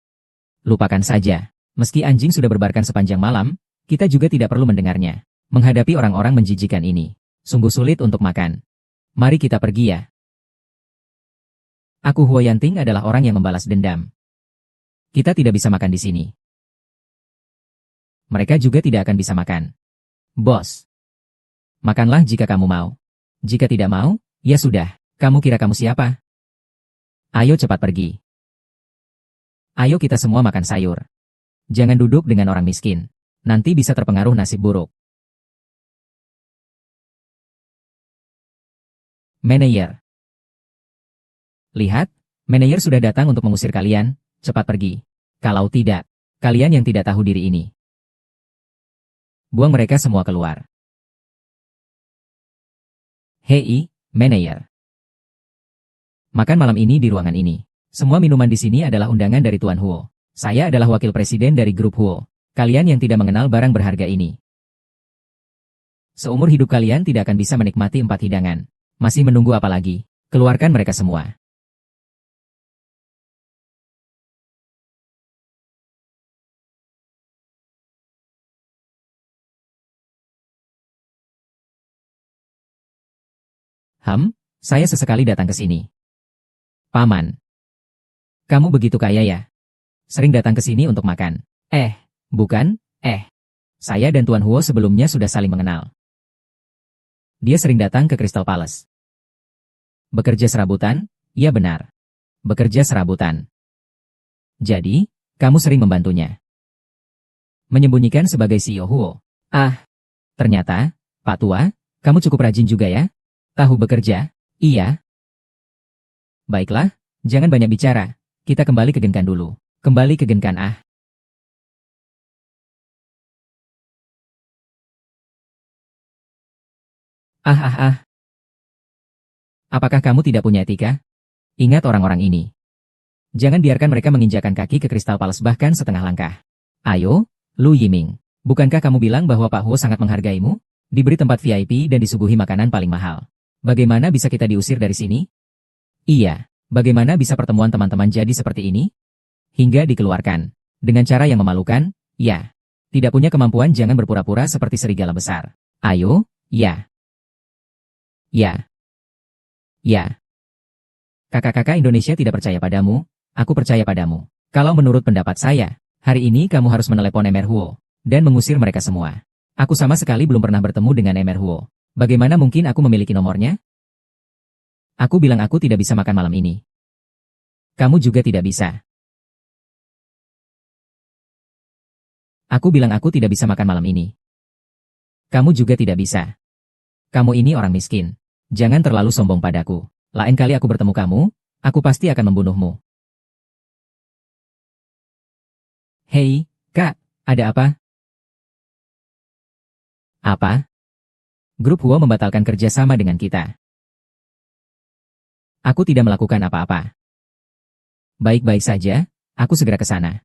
Lupakan saja. Meski anjing sudah berbarkan sepanjang malam, kita juga tidak perlu mendengarnya. Menghadapi orang-orang menjijikan ini, sungguh sulit untuk makan. Mari kita pergi ya. Aku Huo Yanting adalah orang yang membalas dendam. Kita tidak bisa makan di sini. Mereka juga tidak akan bisa makan. Bos. Makanlah jika kamu mau. Jika tidak mau, ya sudah. Kamu kira kamu siapa? Ayo cepat pergi. Ayo kita semua makan sayur. Jangan duduk dengan orang miskin. Nanti bisa terpengaruh nasib buruk. Manajer. Lihat, manajer sudah datang untuk mengusir kalian, cepat pergi. Kalau tidak, kalian yang tidak tahu diri ini. Buang mereka semua keluar. Hei, manajer. Makan malam ini di ruangan ini. Semua minuman di sini adalah undangan dari Tuan Huo. Saya adalah wakil presiden dari grup Huo. Kalian yang tidak mengenal barang berharga ini. Seumur hidup kalian tidak akan bisa menikmati 4 hidangan. Masih menunggu apa lagi? Keluarkan mereka semua. Saya sesekali datang ke sini. Paman. Kamu begitu kaya ya? Sering datang ke sini untuk makan. Bukan, Saya dan Tuan Huo sebelumnya sudah saling mengenal. Dia sering datang ke Crystal Palace. Bekerja serabutan? Ya benar. Bekerja serabutan. Jadi, kamu sering membantunya. Menyembunyikan sebagai CEO Huo. Ternyata, Pak Tua, kamu cukup rajin juga ya? Tahu bekerja? Iya. Baiklah, jangan banyak bicara. Kita kembali ke Genkan dulu. Kembali ke Genkan. Apakah kamu tidak punya etika? Ingat orang-orang ini. Jangan biarkan mereka menginjakkan kaki ke Crystal Palace bahkan setengah langkah. Ayo, Lu Yiming. Bukankah kamu bilang bahwa Pak Huo sangat menghargaimu? Diberi tempat VIP dan disuguhi makanan paling mahal. Bagaimana bisa kita diusir dari sini? Iya, bagaimana bisa pertemuan teman-teman jadi seperti ini? Hingga dikeluarkan. Dengan cara yang memalukan, ya. Tidak punya kemampuan, jangan berpura-pura seperti serigala besar. Ayo, ya. Ya. Ya. Kakak-kakak Indonesia tidak percaya padamu, aku percaya padamu. Kalau menurut pendapat saya, hari ini kamu harus menelepon Emerhuo dan mengusir mereka semua. Aku sama sekali belum pernah bertemu dengan Emerhuo. Bagaimana mungkin aku memiliki nomornya? Aku bilang aku tidak bisa makan malam ini. Kamu juga tidak bisa. Aku bilang aku tidak bisa makan malam ini. Kamu juga tidak bisa. Kamu ini orang miskin. Jangan terlalu sombong padaku. Lain kali aku bertemu kamu, aku pasti akan membunuhmu. Hei, Kak, ada apa? Apa? Grup Huo membatalkan kerjasama dengan kita. Aku tidak melakukan apa-apa. Baik-baik saja, aku segera ke sana.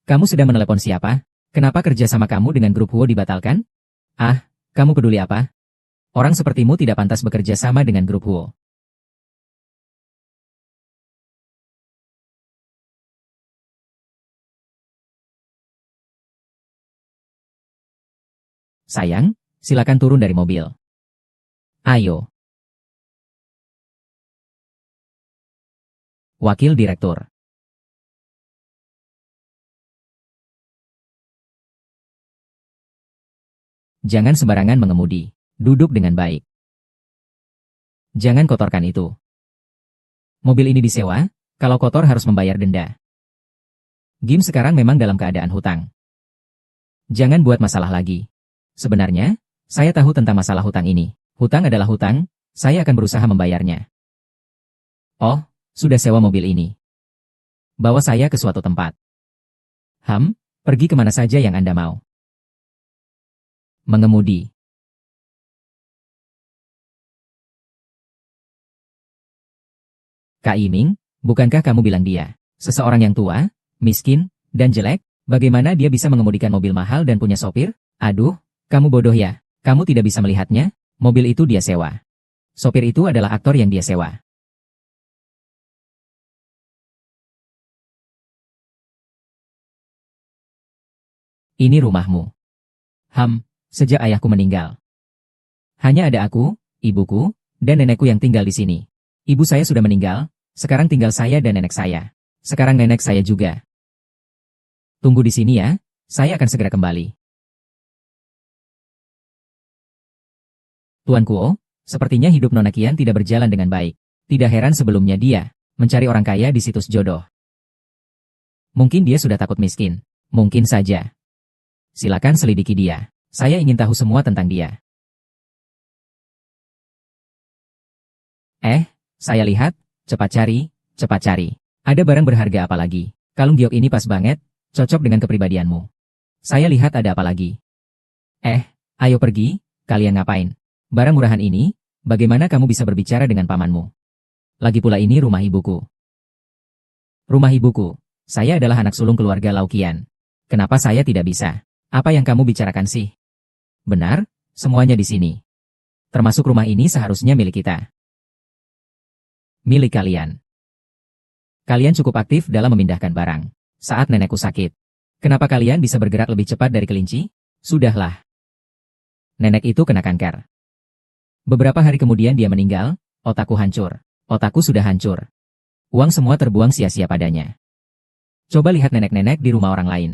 Kamu sedang menelepon siapa? Kenapa kerjasama kamu dengan grup Huo dibatalkan? Ah, kamu peduli apa? Orang sepertimu tidak pantas bekerja sama dengan grup Huo. Sayang, silakan turun dari mobil. Ayo. Wakil Direktur. Jangan sembarangan mengemudi. Duduk dengan baik. Jangan kotorkan itu. Mobil ini disewa, kalau kotor harus membayar denda. Gim sekarang memang dalam keadaan hutang. Jangan buat masalah lagi. Sebenarnya, saya tahu tentang masalah hutang ini. Hutang adalah hutang, saya akan berusaha membayarnya. Oh, sudah sewa mobil ini. Bawa saya ke suatu tempat. Pergi kemana saja yang Anda mau. Mengemudi. Kak Iming, bukankah kamu bilang dia, seseorang yang tua, miskin, dan jelek, bagaimana dia bisa mengemudikan mobil mahal dan punya sopir? Aduh, kamu bodoh ya, kamu tidak bisa melihatnya, mobil itu dia sewa. Sopir itu adalah aktor yang dia sewa. Ini rumahmu. Sejak ayahku meninggal. Hanya ada aku, ibuku, dan nenekku yang tinggal di sini. Ibu saya sudah meninggal, sekarang tinggal saya dan nenek saya. Sekarang nenek saya juga. Tunggu di sini ya, saya akan segera kembali. Tuan Kuo, sepertinya hidup Nona Qian tidak berjalan dengan baik. Tidak heran sebelumnya dia mencari orang kaya di situs jodoh. Mungkin dia sudah takut miskin. Mungkin saja. Silakan selidiki dia. Saya ingin tahu semua tentang dia. Saya lihat, cepat cari. Ada barang berharga apa lagi? Kalung giok ini pas banget, cocok dengan kepribadianmu. Saya lihat ada apa lagi. Ayo pergi, kalian ngapain? Barang murahan ini, bagaimana kamu bisa berbicara dengan pamanmu? Lagi pula ini rumah ibuku. Rumah ibuku, saya adalah anak sulung keluarga Lau Qian. Kenapa saya tidak bisa? Apa yang kamu bicarakan sih? Benar, semuanya di sini. Termasuk rumah ini seharusnya milik kita. Milik kalian. Kalian cukup aktif dalam memindahkan barang. Saat nenekku sakit. Kenapa kalian bisa bergerak lebih cepat dari kelinci? Sudahlah. Nenek itu kena kanker. Beberapa hari kemudian dia meninggal, otakku hancur. Otakku sudah hancur. Uang semua terbuang sia-sia padanya. Coba lihat nenek-nenek di rumah orang lain.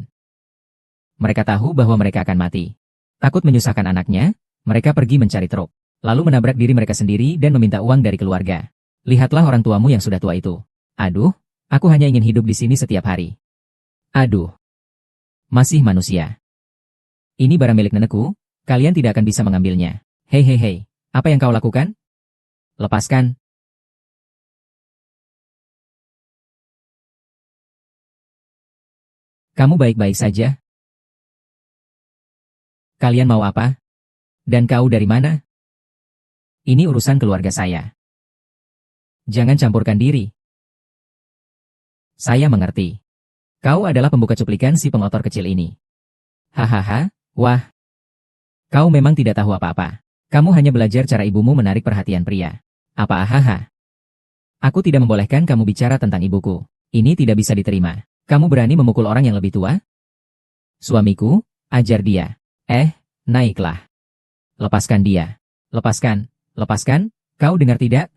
Mereka tahu bahwa mereka akan mati. Takut menyusahkan anaknya, mereka pergi mencari truk. Lalu menabrak diri mereka sendiri dan meminta uang dari keluarga. Lihatlah orang tuamu yang sudah tua itu. Aduh, aku hanya ingin hidup di sini setiap hari. Aduh. Masih manusia. Ini barang milik nenekku, kalian tidak akan bisa mengambilnya. Hei, apa yang kau lakukan? Lepaskan. Kamu baik-baik saja? Kalian mau apa? Dan kau dari mana? Ini urusan keluarga saya. Jangan campurkan diri. Saya mengerti. Kau adalah pembuka cuplikan si pengotor kecil ini. Hahaha, wah. Kau memang tidak tahu apa-apa. Kamu hanya belajar cara ibumu menarik perhatian pria. Apa ahaha? Aku tidak membolehkan kamu bicara tentang ibuku. Ini tidak bisa diterima. Kamu berani memukul orang yang lebih tua? Suamiku, ajar dia. Naiklah. Lepaskan dia. Lepaskan, kau dengar tidak?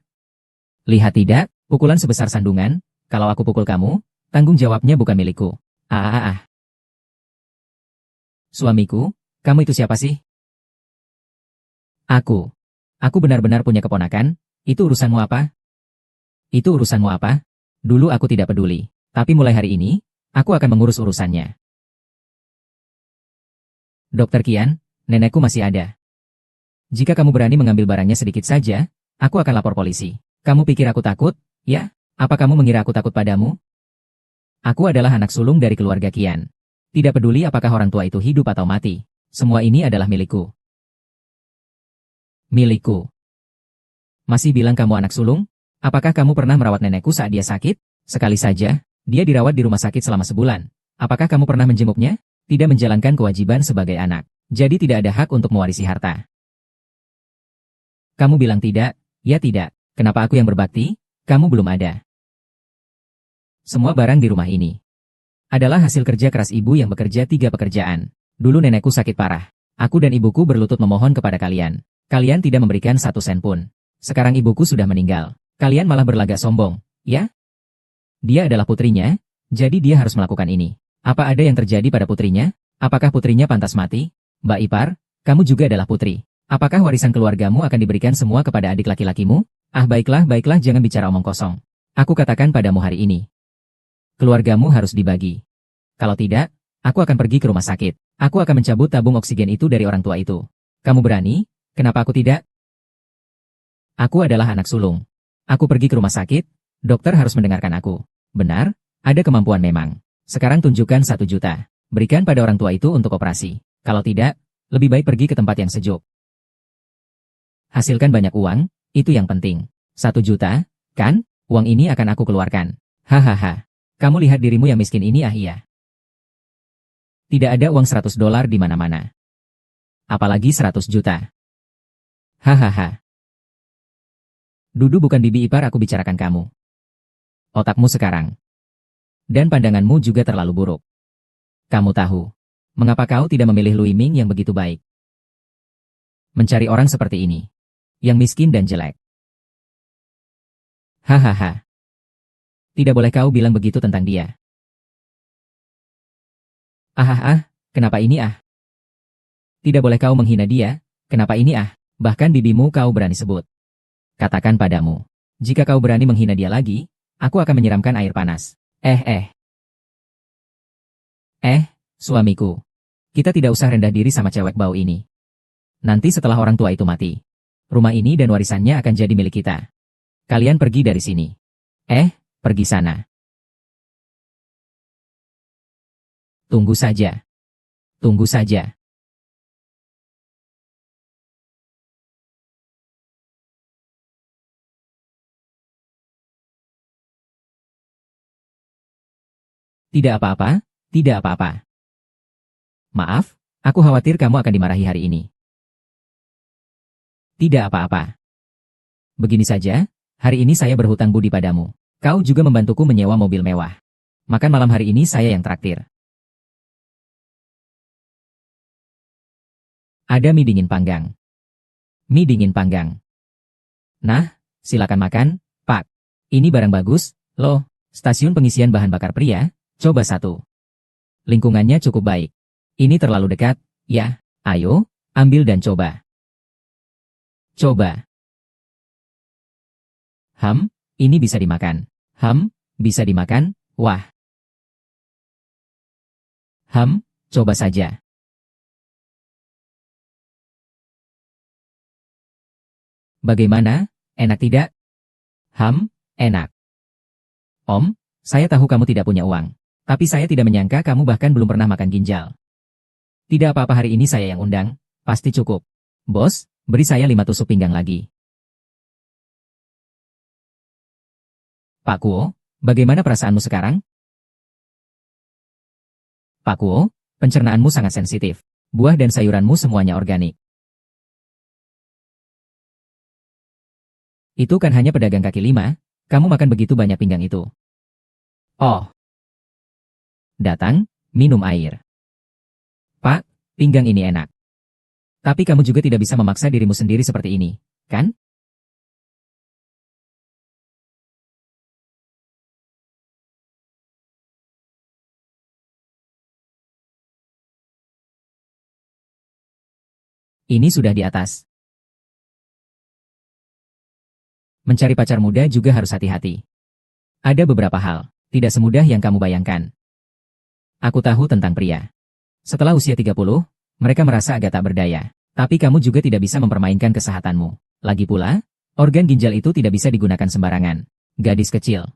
Lihat tidak, pukulan sebesar sandungan, kalau aku pukul kamu, tanggung jawabnya bukan milikku. Suamiku, kamu itu siapa sih? Aku benar-benar punya keponakan, itu urusanmu apa? Itu urusanmu apa? Dulu aku tidak peduli, tapi mulai hari ini, aku akan mengurus urusannya. Dokter Qian, nenekku masih ada. Jika kamu berani mengambil barangnya sedikit saja, aku akan lapor polisi. Kamu pikir aku takut, ya? Apa kamu mengira aku takut padamu? Aku adalah anak sulung dari keluarga Qian. Tidak peduli apakah orang tua itu hidup atau mati, semua ini adalah milikku. Milikku. Masih bilang kamu anak sulung? Apakah kamu pernah merawat nenekku saat dia sakit? Sekali saja, dia dirawat di rumah sakit selama sebulan. Apakah kamu pernah menjenguknya? Tidak menjalankan kewajiban sebagai anak. jadi tidak ada hak untuk mewarisi harta. Kamu bilang tidak, ya tidak. Kenapa aku yang berbakti? Kamu belum ada. Semua barang di rumah ini adalah hasil kerja keras ibu yang bekerja 3 pekerjaan. Dulu nenekku sakit parah. Aku dan ibuku berlutut memohon kepada kalian. Kalian tidak memberikan 1 sen pun. Sekarang ibuku sudah meninggal. Kalian malah berlagak sombong, ya? Dia adalah putrinya, jadi dia harus melakukan ini. Apa ada yang terjadi pada putrinya? Apakah putrinya pantas mati? Mbak Ipar, kamu juga adalah putri. Apakah warisan keluargamu akan diberikan semua kepada adik laki-lakimu? Ah baiklah, jangan bicara omong kosong. Aku katakan padamu hari ini. Keluargamu harus dibagi. Kalau tidak, aku akan pergi ke rumah sakit. Aku akan mencabut tabung oksigen itu dari orang tua itu. Kamu berani? Kenapa aku tidak? Aku adalah anak sulung. Aku pergi ke rumah sakit, dokter harus mendengarkan aku. Benar, ada kemampuan memang. Sekarang tunjukkan 1 juta. Berikan pada orang tua itu untuk operasi. Kalau tidak, lebih baik pergi ke tempat yang sejuk. Hasilkan banyak uang, itu yang penting. 1 juta, kan? Uang ini akan aku keluarkan. Hahaha. Kamu lihat dirimu yang miskin ini iya. Tidak ada uang $100 di mana-mana. Apalagi 100 juta. Hahaha. Dudu bukan bibi ipar aku bicarakan kamu. Otakmu sekarang. Dan pandanganmu juga terlalu buruk. Kamu tahu. Mengapa kau tidak memilih Lui Ming yang begitu baik? Mencari orang seperti ini. Yang miskin dan jelek. Hahaha. Tidak boleh kau bilang begitu tentang dia. Kenapa ini ah? Tidak boleh kau menghina dia, kenapa ini ah? Bahkan bibimu kau berani sebut. Katakan padamu, jika kau berani menghina dia lagi, aku akan menyiramkan air panas. Suamiku. Kita tidak usah rendah diri sama cewek bau ini. Nanti setelah orang tua itu mati, rumah ini dan warisannya akan jadi milik kita. Kalian pergi dari sini. Pergi sana. Tunggu saja. Tunggu saja. Tidak apa-apa, tidak apa-apa. Maaf, aku khawatir kamu akan dimarahi hari ini. Tidak apa-apa. Begini saja, hari ini saya berhutang budi padamu. Kau juga membantuku menyewa mobil mewah. Makan malam hari ini saya yang traktir. Ada mie dingin panggang. Mie dingin panggang. Nah, silakan makan, Pak. Ini barang bagus, loh. Stasiun pengisian bahan bakar pria, coba 1. Lingkungannya cukup baik. Ini terlalu dekat, ya. Ayo, ambil dan coba. Coba. Ini bisa dimakan. Bisa dimakan, wah. Coba saja. Bagaimana, enak tidak? Enak. Om, saya tahu kamu tidak punya uang. Tapi saya tidak menyangka kamu bahkan belum pernah makan ginjal. Tidak apa-apa hari ini saya yang undang, pasti cukup. Bos, beri saya 5 tusuk pinggang lagi. Pak Kuo, bagaimana perasaanmu sekarang? Pak Kuo, pencernaanmu sangat sensitif. Buah dan sayuranmu semuanya organik. Itu kan hanya pedagang kaki 5, kamu makan begitu banyak pinggang itu. Oh. Datang, minum air. Pak, pinggang ini enak. Tapi kamu juga tidak bisa memaksa dirimu sendiri seperti ini, kan? Ini sudah di atas. Mencari pacar muda juga harus hati-hati. Ada beberapa hal, tidak semudah yang kamu bayangkan. Aku tahu tentang pria. Setelah usia 30, mereka merasa agak tak berdaya. Tapi kamu juga tidak bisa mempermainkan kesehatanmu. Lagi pula, organ ginjal itu tidak bisa digunakan sembarangan. Gadis kecil.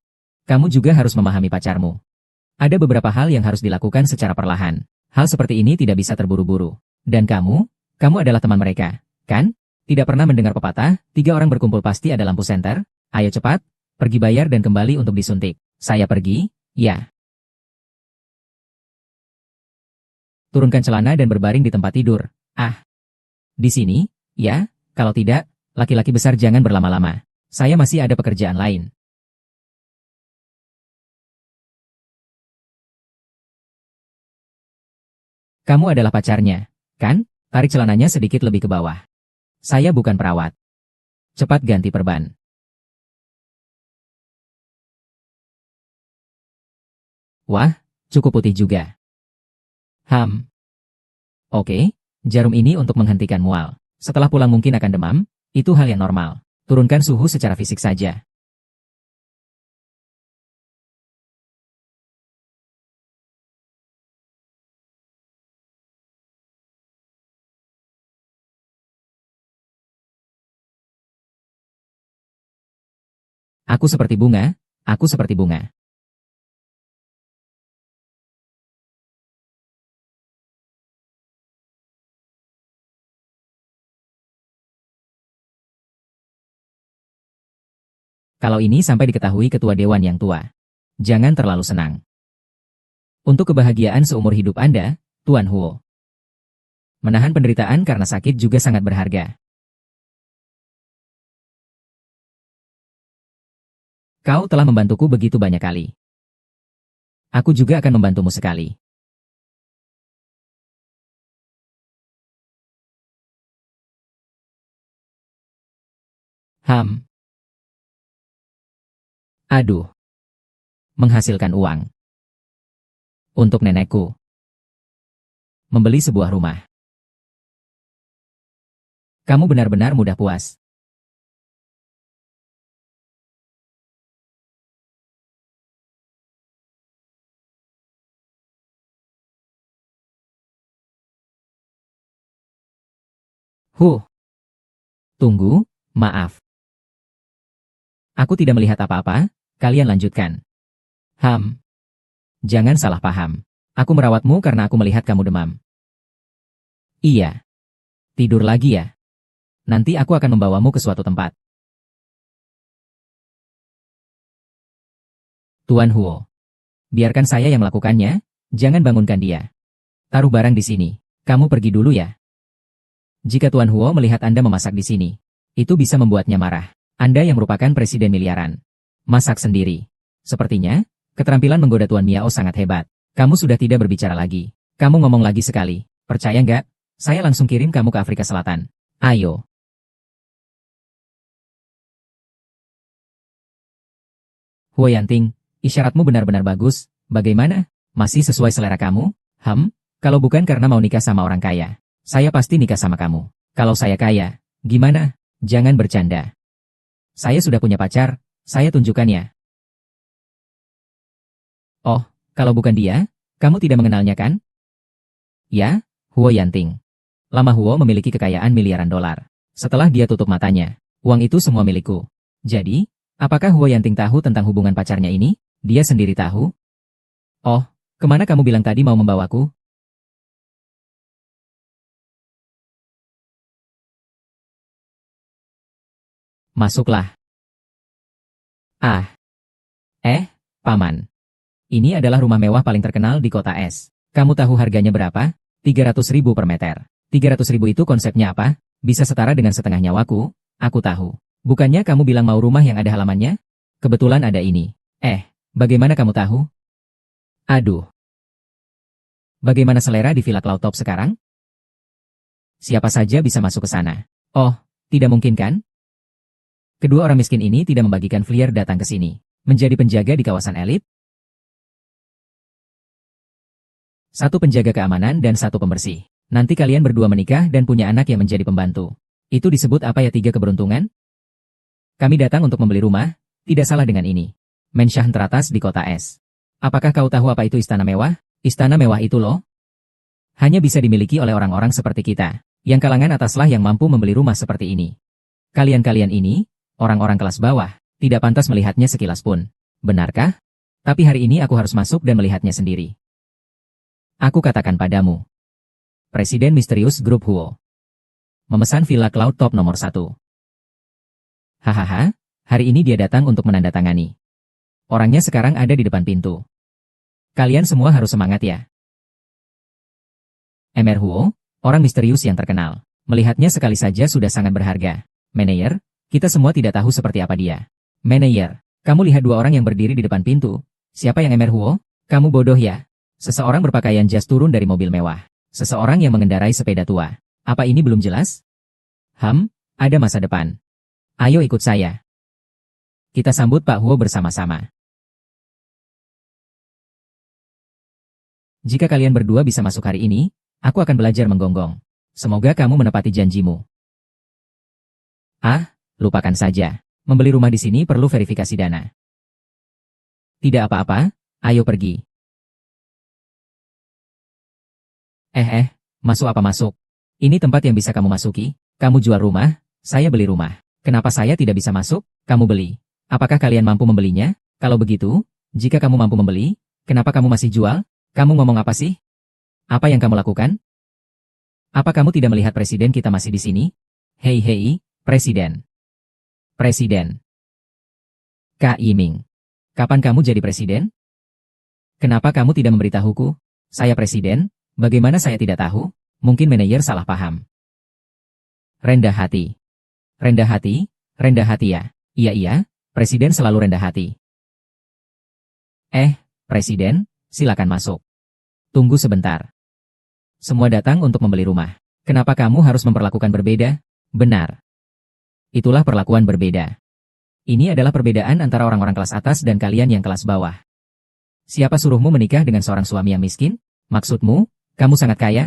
Kamu juga harus memahami pacarmu. Ada beberapa hal yang harus dilakukan secara perlahan. Hal seperti ini tidak bisa terburu-buru. Dan kamu adalah teman mereka, kan? Tidak pernah mendengar pepatah, 3 orang berkumpul pasti ada lampu senter? Ayo cepat, pergi bayar dan kembali untuk disuntik. Saya pergi, ya. Turunkan celana dan berbaring di tempat tidur, Ah, di sini? Ya, kalau tidak, laki-laki besar jangan berlama-lama. Saya masih ada pekerjaan lain. Kamu adalah pacarnya, kan? Tarik celananya sedikit lebih ke bawah. Saya bukan perawat. Cepat ganti perban. Wah, cukup putih juga. Oke, jarum ini untuk menghentikan mual. Setelah pulang mungkin akan demam, itu hal yang normal. Turunkan suhu secara fisik saja. Aku seperti bunga, aku seperti bunga. Kalau ini sampai diketahui ketua dewan yang tua, jangan terlalu senang. Untuk kebahagiaan seumur hidup Anda, Tuan Huo. Menahan penderitaan karena sakit juga sangat berharga. Kau telah membantuku begitu banyak kali. Aku juga akan membantumu sekali. Ham. Aduh. Menghasilkan uang. Untuk nenekku. Membeli sebuah rumah. Kamu benar-benar mudah puas. Huh. Tunggu, maaf. Aku tidak melihat apa-apa, kalian lanjutkan. Ham. Jangan salah paham. Aku merawatmu karena aku melihat kamu demam. Iya. Tidur lagi ya. Nanti aku akan membawamu ke suatu tempat. Tuan Huo. Biarkan saya yang melakukannya, jangan bangunkan dia. Taruh barang di sini. Kamu pergi dulu ya. Jika Tuan Huo melihat Anda memasak di sini, itu bisa membuatnya marah. Anda yang merupakan presiden miliaran. Masak sendiri. Sepertinya, keterampilan menggoda Tuan Miao sangat hebat. Kamu sudah tidak berbicara lagi. Kamu ngomong lagi sekali. Percaya nggak? Saya langsung kirim kamu ke Afrika Selatan. Ayo. Huo Yanting, isyaratmu benar-benar bagus. Bagaimana? Masih sesuai selera kamu? Kalau bukan karena mau nikah sama orang kaya, saya pasti nikah sama kamu. Kalau saya kaya, gimana? Jangan bercanda. Saya sudah punya pacar, saya tunjukkan ya. Oh, kalau bukan dia, kamu tidak mengenalnya kan? Ya, Huo Yanting. Lama Huo memiliki kekayaan miliaran dolar. Setelah dia tutup matanya, uang itu semua milikku. Jadi, apakah Huo Yanting tahu tentang hubungan pacarnya ini? Dia sendiri tahu? Oh, kemana kamu bilang tadi mau membawaku? Masuklah. Ah, Paman. Ini adalah rumah mewah paling terkenal di kota es. Kamu tahu harganya berapa? 300.000 per meter. 300.000 itu konsepnya apa? Bisa setara dengan setengah nyawaku? Aku tahu. Bukannya kamu bilang mau rumah yang ada halamannya? Kebetulan ada ini. Bagaimana kamu tahu? Aduh. Bagaimana selera di Villa Cloud Top sekarang? Siapa saja bisa masuk ke sana. Oh, tidak mungkin kan? Kedua orang miskin ini tidak membagikan flyer datang ke sini. Menjadi penjaga di kawasan elit? Satu penjaga keamanan dan satu pembersih. Nanti kalian berdua menikah dan punya anak yang menjadi pembantu. Itu disebut apa ya, tiga keberuntungan? Kami datang untuk membeli rumah, tidak salah dengan ini. Mensyah teratas di kota es. Apakah kau tahu apa itu istana mewah? Istana mewah itu loh. Hanya bisa dimiliki oleh orang-orang seperti kita. Yang kalangan ataslah yang mampu membeli rumah seperti ini. Kalian-kalian ini, orang-orang kelas bawah, tidak pantas melihatnya sekilas pun. Benarkah? Tapi hari ini aku harus masuk dan melihatnya sendiri. Aku katakan padamu. Presiden misterius grup Huo. Memesan Villa Cloud Top nomor 1. Hahaha, hari ini dia datang untuk menandatangani. Orangnya sekarang ada di depan pintu. Kalian semua harus semangat ya. Emer Huo, Orang misterius yang terkenal. Melihatnya sekali saja sudah sangat berharga. Manayer, kita semua tidak tahu seperti apa dia. Manayer, kamu lihat dua orang yang berdiri di depan pintu. Siapa yang Emer Huo? Kamu bodoh ya? Seseorang berpakaian jas turun dari mobil mewah. Seseorang yang mengendarai sepeda tua. Apa ini belum jelas? Ada masa depan. Ayo ikut saya. Kita sambut Pak Huo bersama-sama. Jika kalian berdua bisa masuk hari ini, aku akan belajar menggonggong. Semoga kamu menepati janjimu. Lupakan saja. Membeli rumah di sini perlu verifikasi dana. Tidak apa-apa, ayo pergi. Masuk apa masuk? Ini tempat yang bisa kamu masuki. Kamu jual rumah, saya beli rumah. Kenapa saya tidak bisa masuk? Kamu beli. Apakah kalian mampu membelinya? Kalau begitu, jika kamu mampu membeli, kenapa kamu masih jual? Kamu ngomong apa sih? Apa yang kamu lakukan? Apa kamu tidak melihat presiden kita masih di sini? Hei, presiden. Presiden. Kak Yiming. Kapan kamu jadi presiden? Kenapa kamu tidak memberitahuku? Saya presiden, bagaimana saya tidak tahu? Mungkin manajer salah paham. Rendah hati. Rendah hati? Rendah hati ya? Iya, presiden selalu rendah hati. Presiden, silakan masuk. Tunggu sebentar. Semua datang untuk membeli rumah. Kenapa kamu harus memperlakukan berbeda? Benar. Itulah perlakuan berbeda. Ini adalah perbedaan antara orang-orang kelas atas dan kalian yang kelas bawah. Siapa suruhmu menikah dengan seorang suami yang miskin? Maksudmu, kamu sangat kaya?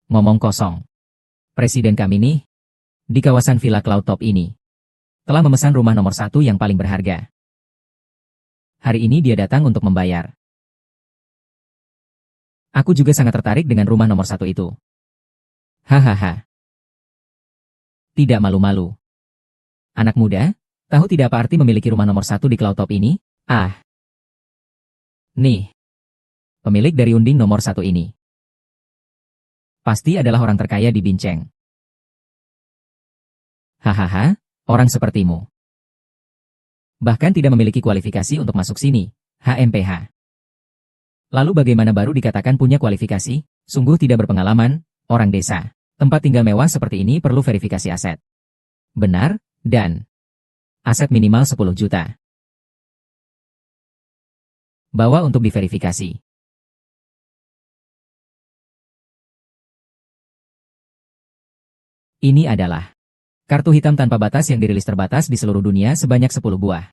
Ngomong kosong. Presiden kami nih, di kawasan Villa Cloud Top ini, telah memesan rumah nomor 1 yang paling berharga. Hari ini dia datang untuk membayar. Aku juga sangat tertarik dengan rumah nomor 1 itu. Hahaha. Tidak malu-malu. Anak muda, tahu tidak apa arti memiliki rumah nomor 1 di Cloud Top ini? Nih. Pemilik dari unding nomor 1 ini. Pasti adalah orang terkaya di Binceng. Hahaha, orang sepertimu. Bahkan tidak memiliki kualifikasi untuk masuk sini, HMPH. Lalu bagaimana baru dikatakan punya kualifikasi? Sungguh tidak berpengalaman, orang desa. Tempat tinggal mewah seperti ini perlu verifikasi aset. Benar, dan aset minimal 10 juta. Bawa untuk diverifikasi. Ini adalah kartu hitam tanpa batas yang dirilis terbatas di seluruh dunia sebanyak 10 buah.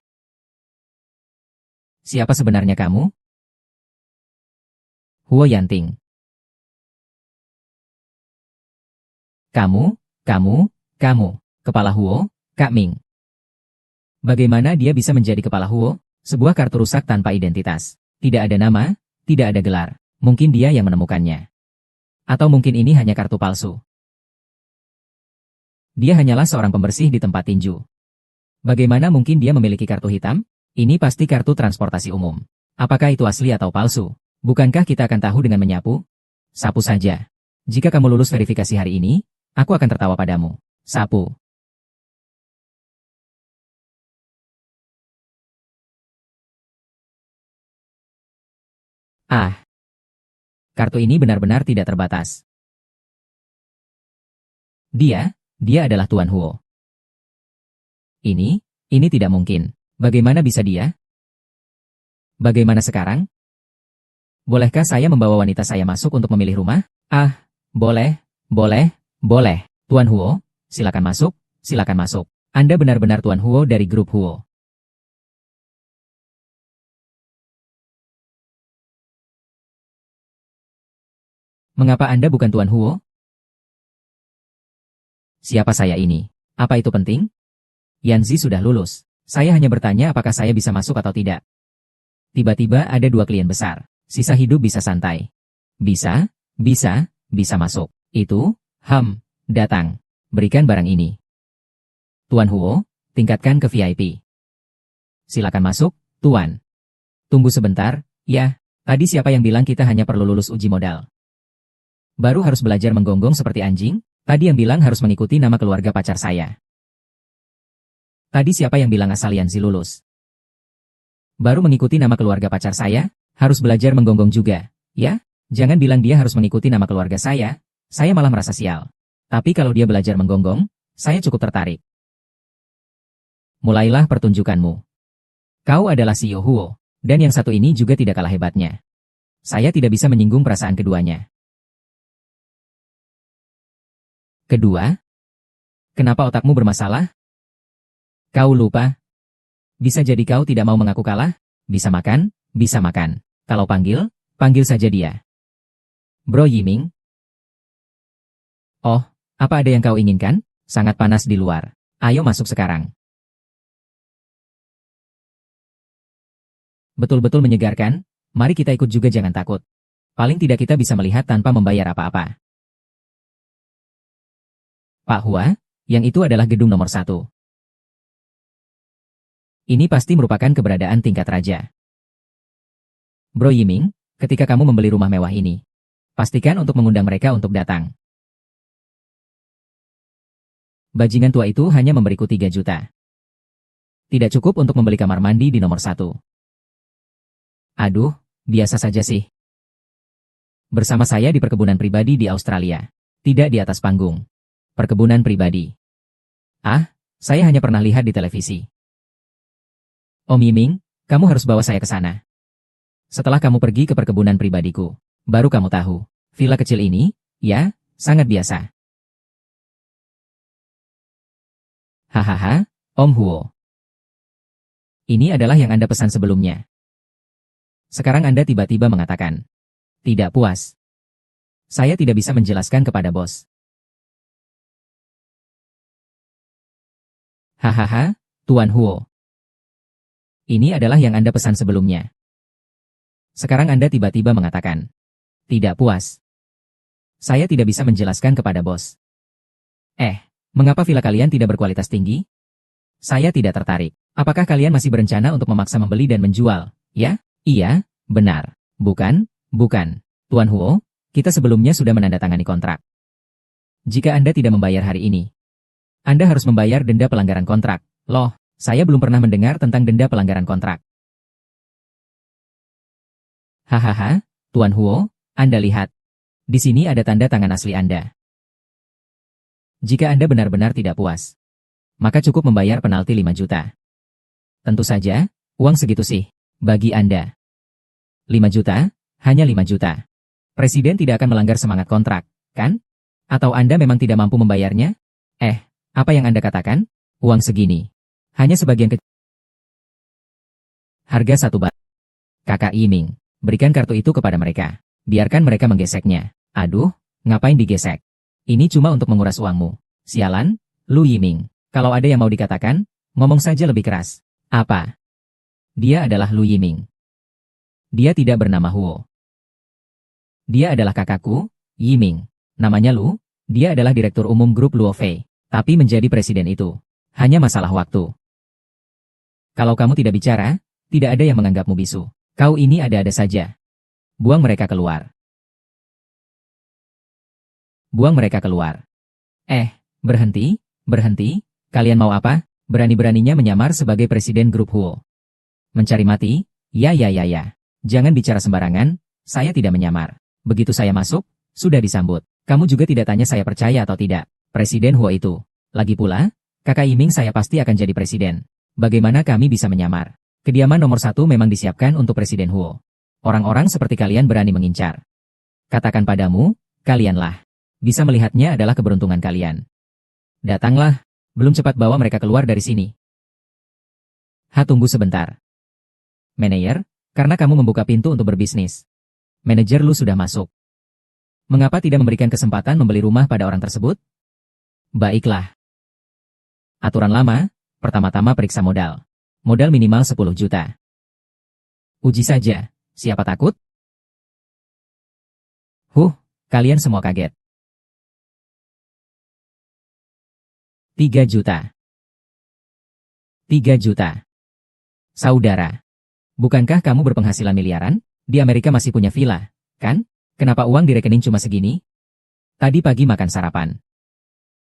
Siapa sebenarnya kamu? Huo Yanting. Kamu, Kepala Huo, Kak Ming. Bagaimana dia bisa menjadi Kepala Huo? Sebuah kartu rusak tanpa identitas. Tidak ada nama, tidak ada gelar. Mungkin dia yang menemukannya. Atau mungkin ini hanya kartu palsu. Dia hanyalah seorang pembersih di tempat tinju. Bagaimana mungkin dia memiliki kartu hitam? Ini pasti kartu transportasi umum. Apakah itu asli atau palsu? Bukankah kita akan tahu dengan menyapu? Sapu saja. Jika kamu lulus verifikasi hari ini, aku akan tertawa padamu. Sapu. Kartu ini benar-benar tidak terbatas. Dia adalah Tuan Huo. Ini tidak mungkin. Bagaimana bisa dia? Bagaimana sekarang? Bolehkah saya membawa wanita saya masuk untuk memilih rumah? Boleh. Tuan Huo, silakan masuk. Anda benar-benar Tuan Huo dari grup Huo. Mengapa Anda bukan Tuan Huo? Siapa saya ini? Apa itu penting? Yanzi sudah lulus. Saya hanya bertanya apakah saya bisa masuk atau tidak. Tiba-tiba ada 2 klien besar. Sisa hidup bisa santai. Bisa masuk. Itu, datang. Berikan barang ini. Tuan Huo, tingkatkan ke VIP. Silakan masuk, Tuan. Tunggu sebentar, ya. Tadi siapa yang bilang kita hanya perlu lulus uji modal? Baru harus belajar menggonggong seperti anjing? Tadi yang bilang harus mengikuti nama keluarga pacar saya. Tadi siapa yang bilang asal Yanzi lulus? Baru mengikuti nama keluarga pacar saya? Harus belajar menggonggong juga, ya? Jangan bilang dia harus mengikuti nama keluarga saya. saya malah merasa sial. Tapi kalau dia belajar menggonggong, saya cukup tertarik. Mulailah pertunjukanmu. Kau adalah CEO Huo, dan yang satu ini juga tidak kalah hebatnya. Saya tidak bisa menyinggung perasaan keduanya. Kedua, kenapa otakmu bermasalah? Kau lupa? Bisa jadi kau tidak mau mengaku kalah? Bisa makan, bisa makan. Kalau panggil, panggil saja dia. Bro Yiming. Oh, apa ada yang kau inginkan? Sangat panas di luar. Ayo masuk sekarang. Betul-betul menyegarkan, mari kita ikut juga jangan takut. Paling tidak kita bisa melihat tanpa membayar apa-apa. Pak Hua, yang itu adalah gedung nomor 1. Ini pasti merupakan keberadaan tingkat raja. Bro Yiming, ketika kamu membeli rumah mewah ini, pastikan untuk mengundang mereka untuk datang. Bajingan tua itu hanya memberiku 3 juta. Tidak cukup untuk membeli kamar mandi di nomor 1. Aduh, biasa saja sih. Bersama saya di perkebunan pribadi di Australia. Tidak di atas panggung. Perkebunan pribadi. Ah, saya hanya pernah lihat di televisi. Om Yiming, kamu harus bawa saya ke sana. Setelah kamu pergi ke perkebunan pribadiku, baru kamu tahu. Villa kecil ini, ya, sangat biasa. Hahaha, Om Huo. Ini adalah yang Anda pesan sebelumnya. Sekarang Anda tiba-tiba mengatakan, tidak puas. Saya tidak bisa menjelaskan kepada bos. Hahaha, Tuan Huo. Ini adalah yang Anda pesan sebelumnya. Sekarang Anda tiba-tiba mengatakan, tidak puas. Saya tidak bisa menjelaskan kepada bos. Mengapa villa kalian tidak berkualitas tinggi? Saya tidak tertarik. Apakah kalian masih berencana untuk memaksa membeli dan menjual? Ya? Iya, benar. Bukan, bukan. Tuan Huo, kita sebelumnya sudah menandatangani kontrak. Jika Anda tidak membayar hari ini, Anda harus membayar denda pelanggaran kontrak. Loh, saya belum pernah mendengar tentang denda pelanggaran kontrak. Hahaha, Tuan Huo, Anda lihat. Di sini ada tanda tangan asli Anda. Jika Anda benar-benar tidak puas, maka cukup membayar penalti 5 juta. Tentu saja, uang segitu sih, bagi Anda. 5 juta, hanya 5 juta. Presiden tidak akan melanggar semangat kontrak, kan? Atau Anda memang tidak mampu membayarnya? Apa yang Anda katakan? Uang segini. Hanya sebagian kecil. Harga 1 bat. Kakak Yiming, berikan kartu itu kepada mereka. Biarkan mereka menggeseknya. Aduh, ngapain digesek? Ini cuma untuk menguras uangmu. Sialan, Lu Yiming. Kalau ada yang mau dikatakan, ngomong saja lebih keras. Apa? Dia adalah Lu Yiming. Dia tidak bernama Huo. Dia adalah kakakku, Yiming. Namanya Lu, dia adalah direktur umum grup Luofei. Tapi menjadi presiden itu hanya masalah waktu. Kalau kamu tidak bicara, tidak ada yang menganggapmu bisu. Kau ini ada-ada saja. Buang mereka keluar. Buang mereka keluar. Berhenti, berhenti. Kalian mau apa? Berani-beraninya menyamar sebagai presiden grup Huo. Mencari mati? Ya. Jangan bicara sembarangan, saya tidak menyamar. Begitu saya masuk, sudah disambut. Kamu juga tidak tanya saya percaya atau tidak. Presiden Huo itu. Lagi pula, kakak Yiming saya pasti akan jadi presiden. Bagaimana kami bisa menyamar? Kediaman nomor 1 memang disiapkan untuk Presiden Huo. Orang-orang seperti kalian berani mengincar. Katakan padamu, kalianlah. Bisa melihatnya adalah keberuntungan kalian. Datanglah, belum cepat bawa mereka keluar dari sini. Tunggu sebentar. Manajer, karena kamu membuka pintu untuk berbisnis. Manajer Lu sudah masuk. Mengapa tidak memberikan kesempatan membeli rumah pada orang tersebut? Baiklah. Aturan lama, pertama-tama periksa modal. Modal minimal 10 juta. Uji saja, siapa takut? Kalian semua kaget. 3 juta. 3 juta. Saudara, bukankah kamu berpenghasilan miliaran? Di Amerika masih punya villa, kan? Kenapa uang di rekening cuma segini? Tadi pagi makan sarapan.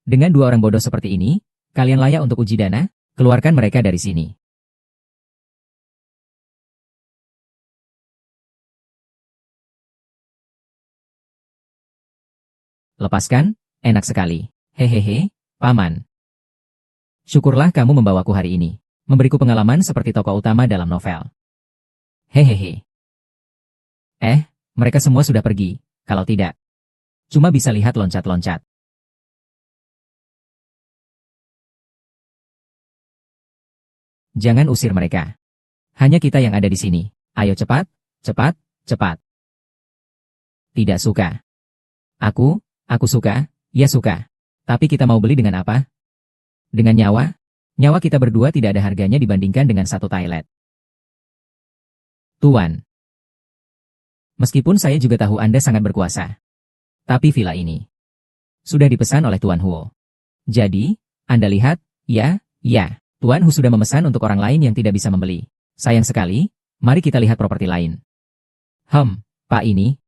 Dengan 2 orang bodoh seperti ini, kalian layak untuk uji dana? Keluarkan mereka dari sini. Lepaskan? Enak sekali. Hehehe, Paman. Syukurlah kamu membawaku hari ini. Memberiku pengalaman seperti tokoh utama dalam novel. Hehehe. Mereka semua sudah pergi. Kalau tidak, cuma bisa lihat loncat-loncat. Jangan usir mereka. Hanya kita yang ada di sini. Ayo cepat, cepat, cepat. Tidak suka. Aku suka, ya suka. Tapi kita mau beli dengan apa? Dengan nyawa? Nyawa kita berdua tidak ada harganya dibandingkan dengan satu toilet. Tuan. Meskipun saya juga tahu Anda sangat berkuasa. Tapi villa ini sudah dipesan oleh Tuan Huo. Jadi, Anda lihat, ya, Tuan Hu sudah memesan untuk orang lain yang tidak bisa membeli. Sayang sekali, mari kita lihat properti lain. Pak ini.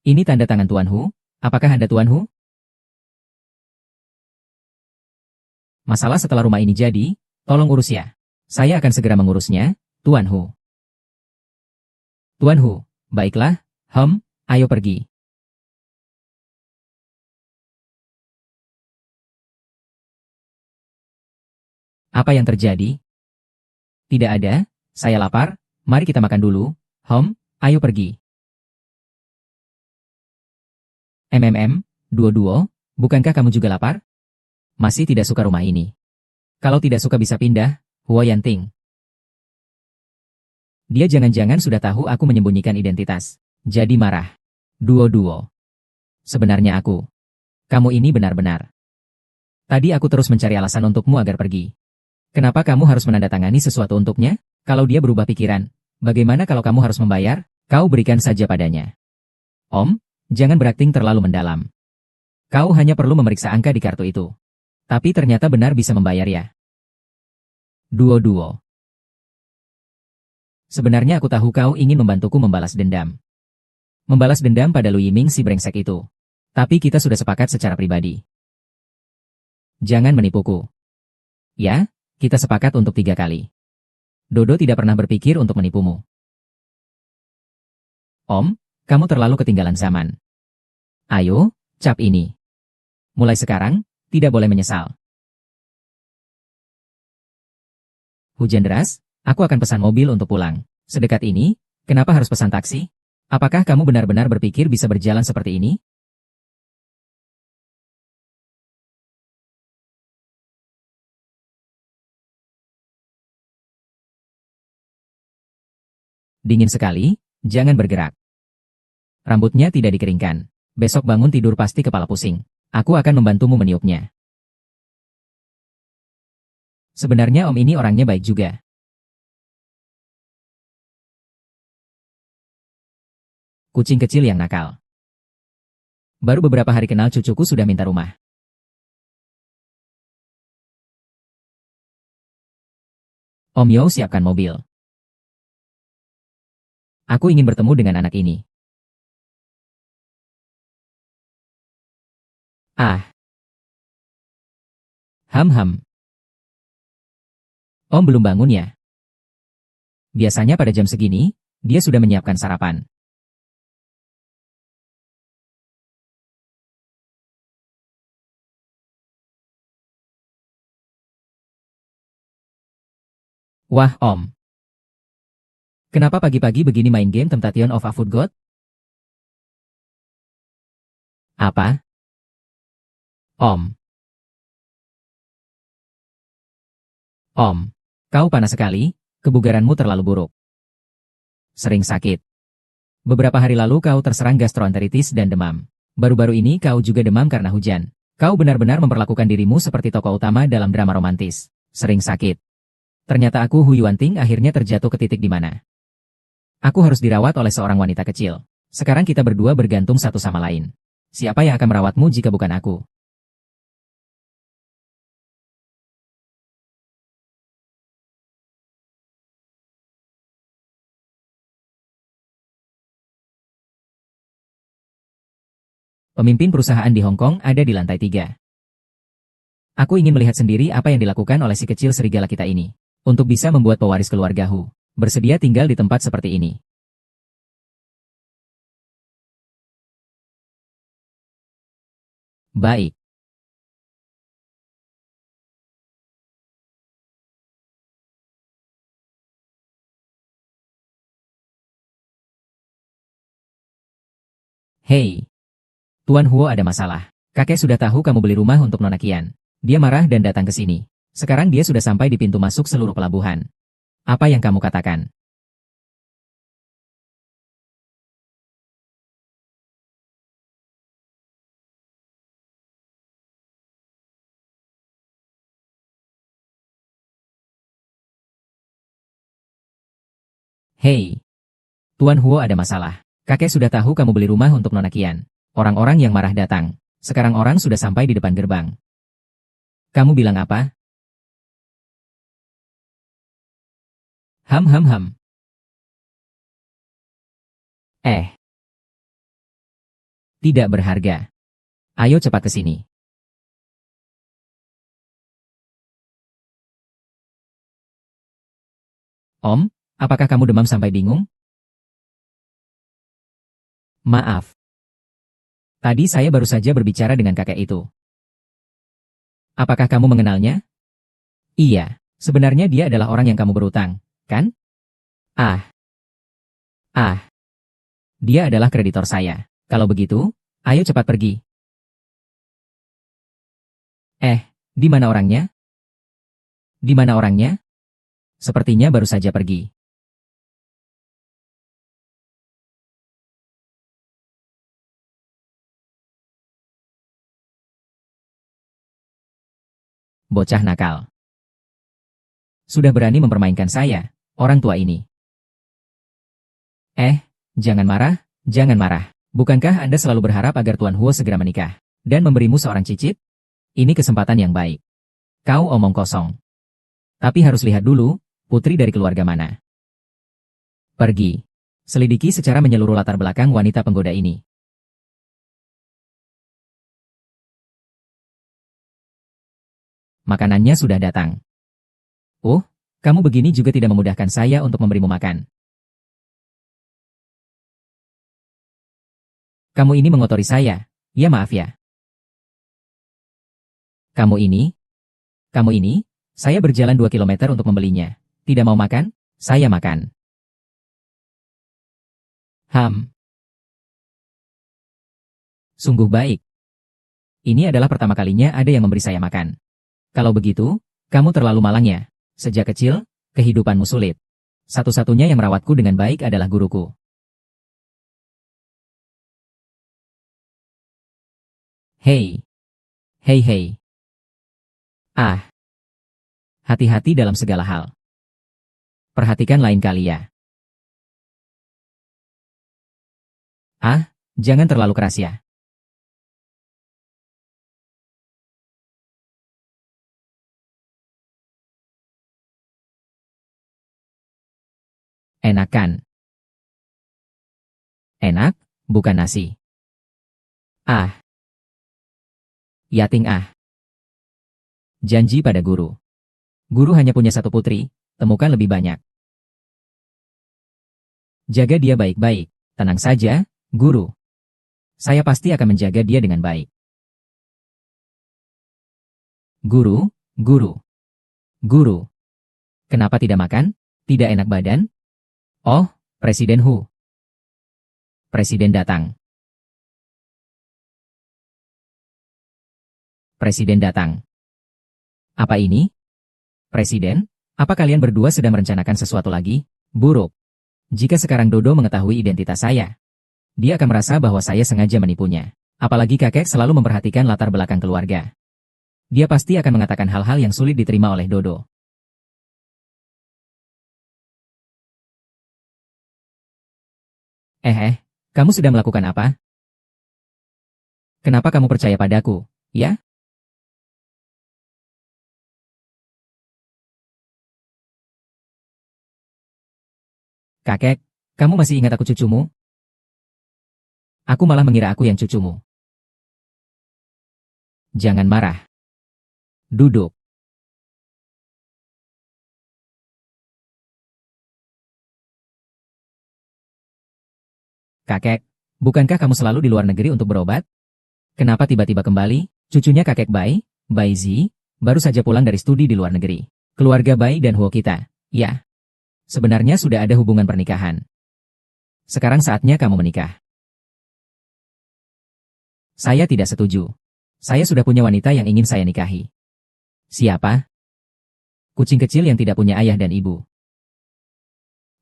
Ini tanda tangan Tuan Hu. Apakah Anda Tuan Hu? Masalah setelah rumah ini jadi, tolong urus ya. Saya akan segera mengurusnya, Tuan Hu. Tuan Hu, baiklah, ayo pergi. Apa yang terjadi? Tidak ada, saya lapar, mari kita makan dulu, ayo pergi. Duo, bukankah kamu juga lapar? Masih tidak suka rumah ini. Kalau tidak suka bisa pindah, Huo Yanting. Dia jangan-jangan sudah tahu aku menyembunyikan identitas. Jadi marah. Duo. Sebenarnya kamu ini benar-benar. Tadi aku terus mencari alasan untukmu agar pergi. Kenapa kamu harus menandatangani sesuatu untuknya? Kalau dia berubah pikiran, bagaimana kalau kamu harus membayar? Kau berikan saja padanya. Jangan berakting terlalu mendalam. Kau hanya perlu memeriksa angka di kartu itu. Tapi ternyata benar bisa membayar ya. Duo. Sebenarnya aku tahu kau ingin membantuku membalas dendam. Membalas dendam pada Lu Yiming si brengsek itu. Tapi kita sudah sepakat secara pribadi. Jangan menipuku. Ya, kita sepakat untuk 3 kali. Dodo tidak pernah berpikir untuk menipumu. Kamu terlalu ketinggalan zaman. Ayo, cap ini. Mulai sekarang, tidak boleh menyesal. Hujan deras, aku akan pesan mobil untuk pulang. Sedekat ini, kenapa harus pesan taksi? Apakah kamu benar-benar berpikir bisa berjalan seperti ini? Dingin sekali, jangan bergerak. Rambutnya tidak dikeringkan. Besok bangun tidur pasti kepala pusing. Aku akan membantumu meniupnya. Sebenarnya Om ini orangnya baik juga. Kucing kecil yang nakal. Baru beberapa hari kenal cucuku sudah minta rumah. Om Yo siapkan mobil. Aku ingin bertemu dengan anak ini. Om belum bangun ya? Biasanya pada jam segini, dia sudah menyiapkan sarapan. Wah, Om. Kenapa pagi-pagi begini main game Temptation of a Food God? Apa? Om, kau panas sekali, kebugaranmu terlalu buruk. Sering sakit. Beberapa hari lalu kau terserang gastroenteritis dan demam. Baru-baru ini kau juga demam karena hujan. Kau benar-benar memperlakukan dirimu seperti tokoh utama dalam drama romantis. Sering sakit. Ternyata aku Hu Yuanting akhirnya terjatuh ke titik di mana aku harus dirawat oleh seorang wanita kecil. Sekarang kita berdua bergantung satu sama lain. Siapa yang akan merawatmu jika bukan aku? Pemimpin perusahaan di Hong Kong ada di lantai 3. Aku ingin melihat sendiri apa yang dilakukan oleh si kecil serigala kita ini. Untuk bisa membuat pewaris keluarga Hu. Bersedia tinggal di tempat seperti ini. Baik. Hei, Tuan Huo ada masalah. Kakek sudah tahu kamu beli rumah untuk Nona Qian. Dia marah dan datang ke sini. Sekarang dia sudah sampai di pintu masuk seluruh pelabuhan. Apa yang kamu katakan? Hei, Tuan Huo ada masalah. Kakek sudah tahu kamu beli rumah untuk Nona Qian. Orang-orang yang marah datang. Sekarang orang sudah sampai di depan gerbang. Kamu bilang apa? Ham ham ham. Tidak berharga. Ayo cepat ke sini. Om, apakah kamu demam sampai bingung? Maaf. Tadi saya baru saja berbicara dengan kakek itu. Apakah kamu mengenalnya? Iya, sebenarnya dia adalah orang yang kamu berutang, kan? Ah, dia adalah kreditor saya. Kalau begitu, ayo cepat pergi. Di mana orangnya? Di mana orangnya? Sepertinya baru saja pergi. Bocah nakal. Sudah berani mempermainkan saya, orang tua ini. Jangan marah, jangan marah. Bukankah Anda selalu berharap agar Tuan Huo segera menikah dan memberimu seorang cicit? Ini kesempatan yang baik. Kau omong kosong. Tapi harus lihat dulu, putri dari keluarga mana. Pergi. Selidiki secara menyeluruh latar belakang wanita penggoda ini. Makanannya sudah datang. Oh, kamu begini juga tidak memudahkan saya untuk memberimu makan. Kamu ini mengotori saya. Ya maaf ya. Kamu ini, saya berjalan 2 kilometer untuk membelinya. Tidak mau makan? Saya makan. Sungguh baik. Ini adalah pertama kalinya ada yang memberi saya makan. Kalau begitu, kamu terlalu malang ya. Sejak kecil, kehidupanmu sulit. Satu-satunya yang merawatku dengan baik adalah guruku. Hei. Hei hei. Hati-hati dalam segala hal. Perhatikan lain kali ya. Jangan terlalu keras ya. Enak kan? Enak, bukan nasi. Yating Janji pada guru. Guru hanya punya satu putri, temukan lebih banyak. Jaga dia baik-baik. Tenang saja, guru. Saya pasti akan menjaga dia dengan baik. Guru, guru, guru. Kenapa tidak makan? Tidak enak badan? Oh, Presiden Hu. Presiden datang. Presiden datang. Apa ini? Presiden, apa kalian berdua sedang merencanakan sesuatu lagi? Buruk. Jika sekarang Dodo mengetahui identitas saya, dia akan merasa bahwa saya sengaja menipunya. Apalagi kakek selalu memperhatikan latar belakang keluarga. Dia pasti akan mengatakan hal-hal yang sulit diterima oleh Dodo. Kamu sudah melakukan apa? Kenapa kamu percaya padaku, ya? Kakek, kamu masih ingat aku cucumu? Aku malah mengira aku yang cucumu. Jangan marah. Duduk. Kakek, bukankah kamu selalu di luar negeri untuk berobat? Kenapa tiba-tiba kembali? Cucunya kakek Bai, Bai Zi, baru saja pulang dari studi di luar negeri. Keluarga Bai dan Huo kita, ya. Sebenarnya sudah ada hubungan pernikahan. Sekarang saatnya kamu menikah. Saya tidak setuju. Saya sudah punya wanita yang ingin saya nikahi. Siapa? Kucing kecil yang tidak punya ayah dan ibu.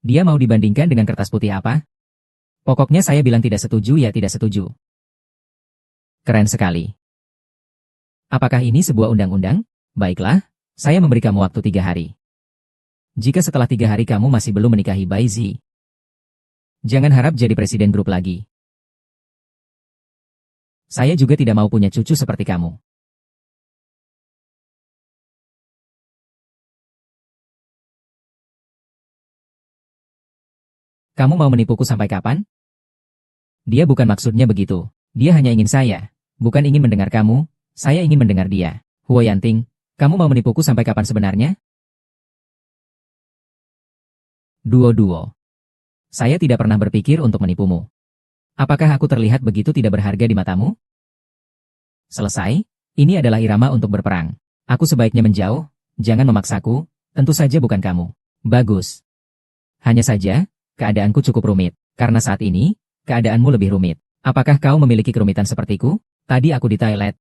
Dia mau dibandingkan dengan kertas putih apa? Pokoknya saya bilang tidak setuju ya tidak setuju. Keren sekali. Apakah ini sebuah undang-undang? Baiklah, saya memberi kamu waktu 3 hari. Jika setelah 3 hari kamu masih belum menikahi Bai Zi, jangan harap jadi presiden grup lagi. Saya juga tidak mau punya cucu seperti kamu. Kamu mau menipuku sampai kapan? Dia bukan maksudnya begitu. Dia hanya ingin saya, bukan ingin mendengar kamu, saya ingin mendengar dia. Huo Yanting, kamu mau menipuku sampai kapan sebenarnya? Duo-duo. Saya tidak pernah berpikir untuk menipumu. Apakah aku terlihat begitu tidak berharga di matamu? Selesai, ini adalah irama untuk berperang. Aku sebaiknya menjauh, jangan memaksaku, tentu saja bukan kamu. Bagus. Hanya saja, keadaanku cukup rumit, karena saat ini, keadaanmu lebih rumit. Apakah kau memiliki kerumitan sepertiku? Tadi aku di toilet.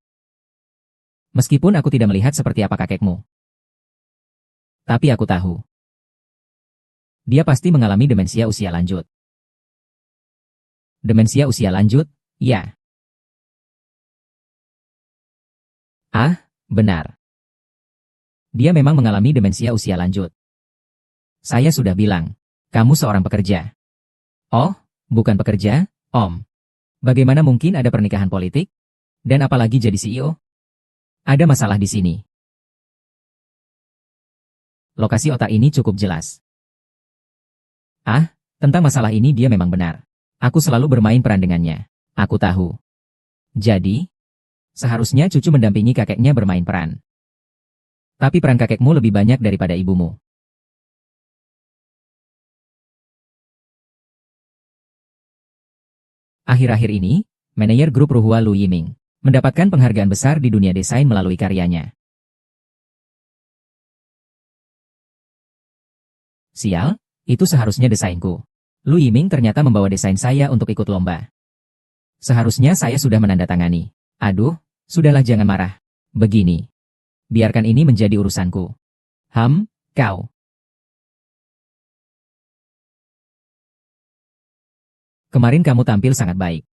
Meskipun aku tidak melihat seperti apa kakekmu. Tapi aku tahu. Dia pasti mengalami demensia usia lanjut. Demensia usia lanjut? Ya. Ah, benar. Dia memang mengalami demensia usia lanjut. Saya sudah bilang, kamu seorang pekerja. Oh, bukan pekerja, Om. Bagaimana mungkin ada pernikahan politik? Dan apalagi jadi CEO? Ada masalah di sini. Lokasi otak ini cukup jelas. Ah, tentang masalah ini dia memang benar. Aku selalu bermain peran dengannya. Aku tahu. Jadi, seharusnya cucu mendampingi kakeknya bermain peran. Tapi peran kakekmu lebih banyak daripada ibumu. Akhir-akhir ini, manajer grup Ruhua Lu Yiming mendapatkan penghargaan besar di dunia desain melalui karyanya. Sial, itu seharusnya desainku. Lu Yiming ternyata membawa desain saya untuk ikut lomba. Seharusnya saya sudah menandatangani. Aduh, sudahlah jangan marah. Begini. Biarkan ini menjadi urusanku. Kau. Kemarin kamu tampil sangat baik.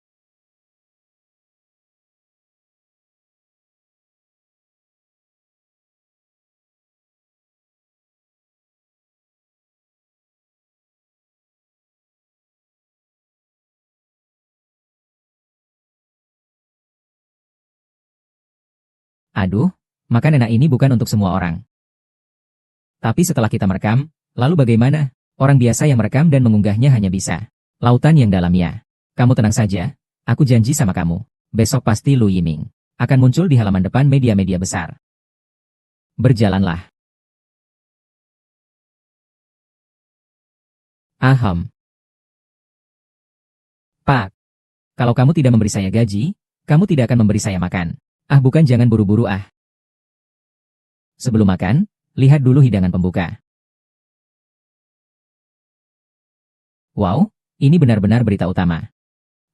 Aduh, makan enak ini bukan untuk semua orang. Tapi setelah kita merekam, lalu bagaimana? Orang biasa yang merekam dan mengunggahnya hanya bisa. Lautan yang dalamnya. Kamu tenang saja, aku janji sama kamu. Besok pasti Lu Yiming akan muncul di halaman depan media-media besar. Berjalanlah. Aham. Pak, kalau kamu tidak memberi saya gaji, kamu tidak akan memberi saya makan. Ah bukan jangan buru-buru ah. Sebelum makan, lihat dulu hidangan pembuka. Wow, ini benar-benar berita utama.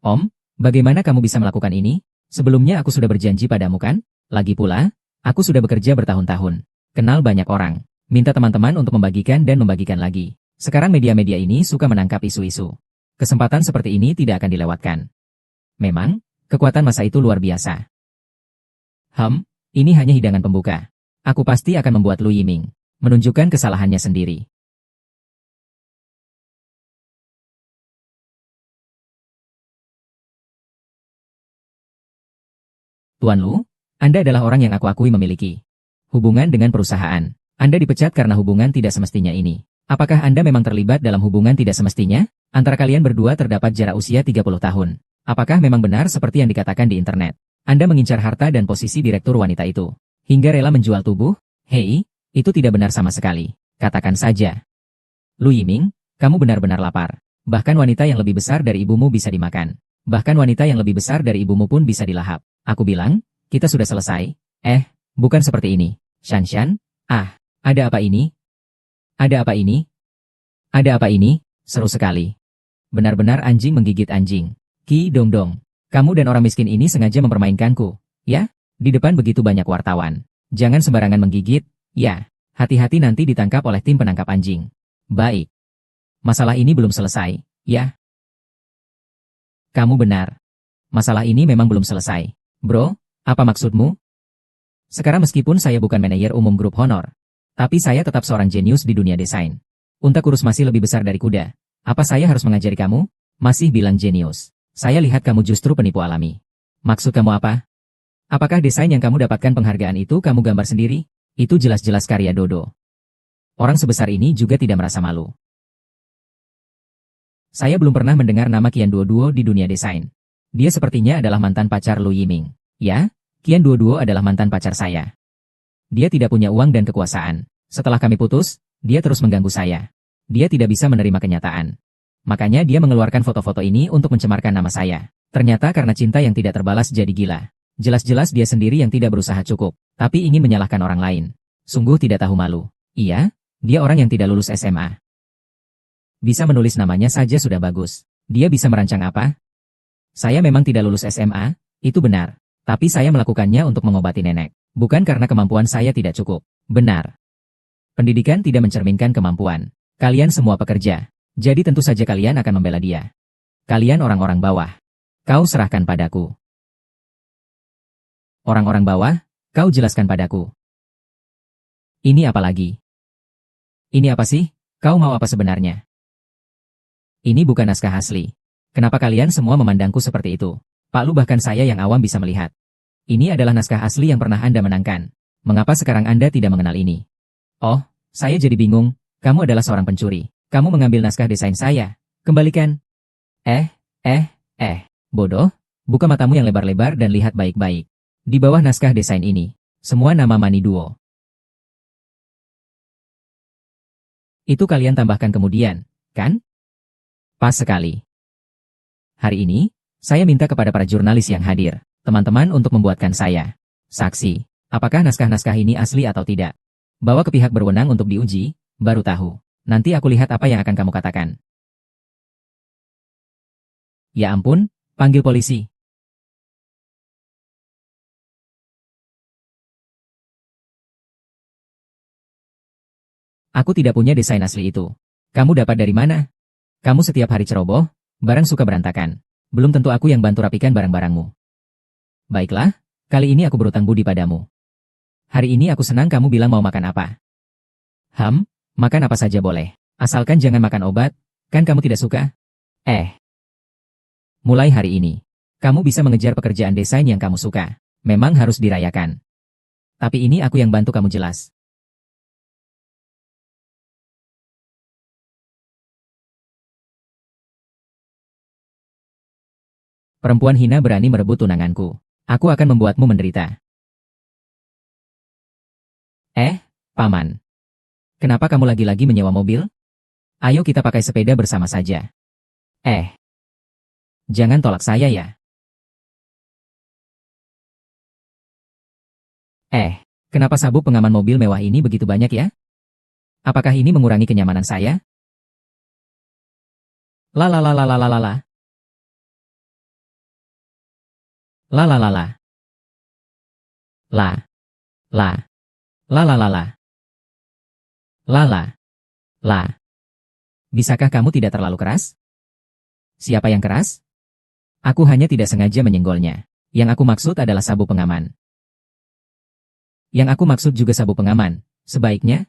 Om, bagaimana kamu bisa melakukan ini? Sebelumnya aku sudah berjanji padamu kan? Lagi pula, aku sudah bekerja bertahun-tahun. Kenal banyak orang. Minta teman-teman untuk membagikan dan membagikan lagi. Sekarang media-media ini suka menangkap isu-isu. Kesempatan seperti ini tidak akan dilewatkan. Memang, kekuatan masa itu luar biasa. Ini hanya hidangan pembuka. Aku pasti akan membuat Lu Yiming menunjukkan kesalahannya sendiri. Tuan Lu, Anda adalah orang yang aku akui memiliki hubungan dengan perusahaan. Anda dipecat karena hubungan tidak semestinya ini. Apakah Anda memang terlibat dalam hubungan tidak semestinya? Antara kalian berdua terdapat jarak usia 30 tahun. Apakah memang benar seperti yang dikatakan di internet? Anda mengincar harta dan posisi direktur wanita itu, hingga rela menjual tubuh? Hei, itu tidak benar sama sekali. Katakan saja. Lu Yiming, kamu benar-benar lapar. Bahkan wanita yang lebih besar dari ibumu bisa dimakan. Bahkan wanita yang lebih besar dari ibumu pun bisa dilahap. Aku bilang, kita sudah selesai. Bukan seperti ini. Shanshan, ada apa ini? Ada apa ini? Ada apa ini? Seru sekali. Benar-benar anjing menggigit anjing. Ki Dong Dong, kamu dan orang miskin ini sengaja mempermainkanku, ya? Di depan begitu banyak wartawan. Jangan sembarangan menggigit, ya. Hati-hati nanti ditangkap oleh tim penangkap anjing. Baik. Masalah ini belum selesai, ya? Kamu benar. Masalah ini memang belum selesai. Bro, apa maksudmu? Sekarang meskipun saya bukan manajer umum grup honor, tapi saya tetap seorang jenius di dunia desain. Unta kurus masih lebih besar dari kuda. Apa saya harus mengajari kamu? Masih bilang jenius. Saya lihat kamu justru penipu alami. Maksud kamu apa? Apakah desain yang kamu dapatkan penghargaan itu kamu gambar sendiri? Itu jelas-jelas karya Dodo. Orang sebesar ini juga tidak merasa malu. Saya belum pernah mendengar nama Qian Duo di dunia desain. Dia sepertinya adalah mantan pacar Lu Yiming. Ya, Qian Duo adalah mantan pacar saya. Dia tidak punya uang dan kekuasaan. Setelah kami putus, dia terus mengganggu saya. Dia tidak bisa menerima kenyataan. Makanya dia mengeluarkan foto-foto ini untuk mencemarkan nama saya. Ternyata karena cinta yang tidak terbalas jadi gila. Jelas-jelas dia sendiri yang tidak berusaha cukup, tapi ingin menyalahkan orang lain. Sungguh tidak tahu malu. Iya, dia orang yang tidak lulus SMA. Bisa menulis namanya saja sudah bagus. Dia bisa merancang apa? Saya memang tidak lulus SMA, itu benar. Tapi saya melakukannya untuk mengobati nenek. Bukan karena kemampuan saya tidak cukup. Benar. Pendidikan tidak mencerminkan kemampuan. Kalian semua pekerja. Jadi tentu saja kalian akan membela dia. Kalian orang-orang bawah. Kau serahkan padaku. Orang-orang bawah, kau jelaskan padaku. Ini apa lagi? Ini apa sih? Kau mau apa sebenarnya? Ini bukan naskah asli. Kenapa kalian semua memandangku seperti itu? Pak Lu bahkan saya yang awam bisa melihat. Ini adalah naskah asli yang pernah Anda menangkan. Mengapa sekarang Anda tidak mengenal ini? Oh, saya jadi bingung. Kamu adalah seorang pencuri. Kamu mengambil naskah desain saya. Kembalikan. Bodoh. Buka matamu yang lebar-lebar dan lihat baik-baik. Di bawah naskah desain ini, semua nama Mani Duo. Itu kalian tambahkan kemudian, kan? Pas sekali. Hari ini, saya minta kepada para jurnalis yang hadir, teman-teman untuk membuatkan saya saksi. Apakah naskah-naskah ini asli atau tidak? Bawa ke pihak berwenang untuk diuji, baru tahu. Nanti aku lihat apa yang akan kamu katakan. Ya ampun, panggil polisi. Aku tidak punya desain asli itu. Kamu dapat dari mana? Kamu setiap hari ceroboh, barang suka berantakan. Belum tentu aku yang bantu rapikan barang-barangmu. Baiklah, kali ini aku berutang budi padamu. Hari ini aku senang kamu bilang mau makan apa. Makan apa saja boleh. Asalkan jangan makan obat, kan kamu tidak suka? Mulai hari ini, kamu bisa mengejar pekerjaan desain yang kamu suka. Memang harus dirayakan. Tapi ini aku yang bantu kamu jelas. Perempuan hina berani merebut tunanganku. Aku akan membuatmu menderita. Paman. Kenapa kamu lagi-lagi menyewa mobil? Ayo kita pakai sepeda bersama saja. Jangan tolak saya ya. Kenapa sabuk pengaman mobil mewah ini begitu banyak ya? Apakah ini mengurangi kenyamanan saya? La. Bisakah kamu tidak terlalu keras? Siapa yang keras? Aku hanya tidak sengaja menyenggolnya. Yang aku maksud adalah sabuk pengaman. Yang aku maksud juga sabuk pengaman. Sebaiknya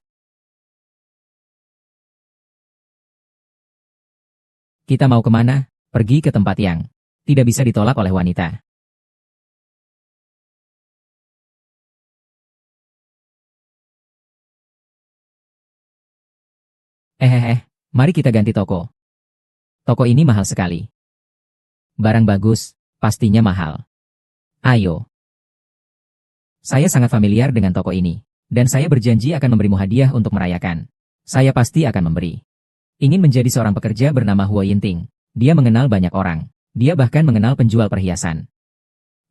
kita mau kemana? Pergi ke tempat yang tidak bisa ditolak oleh wanita. Mari kita ganti toko. Toko ini mahal sekali. Barang bagus, pastinya mahal. Ayo. Saya sangat familiar dengan toko ini, dan saya berjanji akan memberimu hadiah untuk merayakan. Saya pasti akan memberi. Ingin menjadi seorang pekerja bernama Huo Yinting. Dia mengenal banyak orang. Dia bahkan mengenal penjual perhiasan.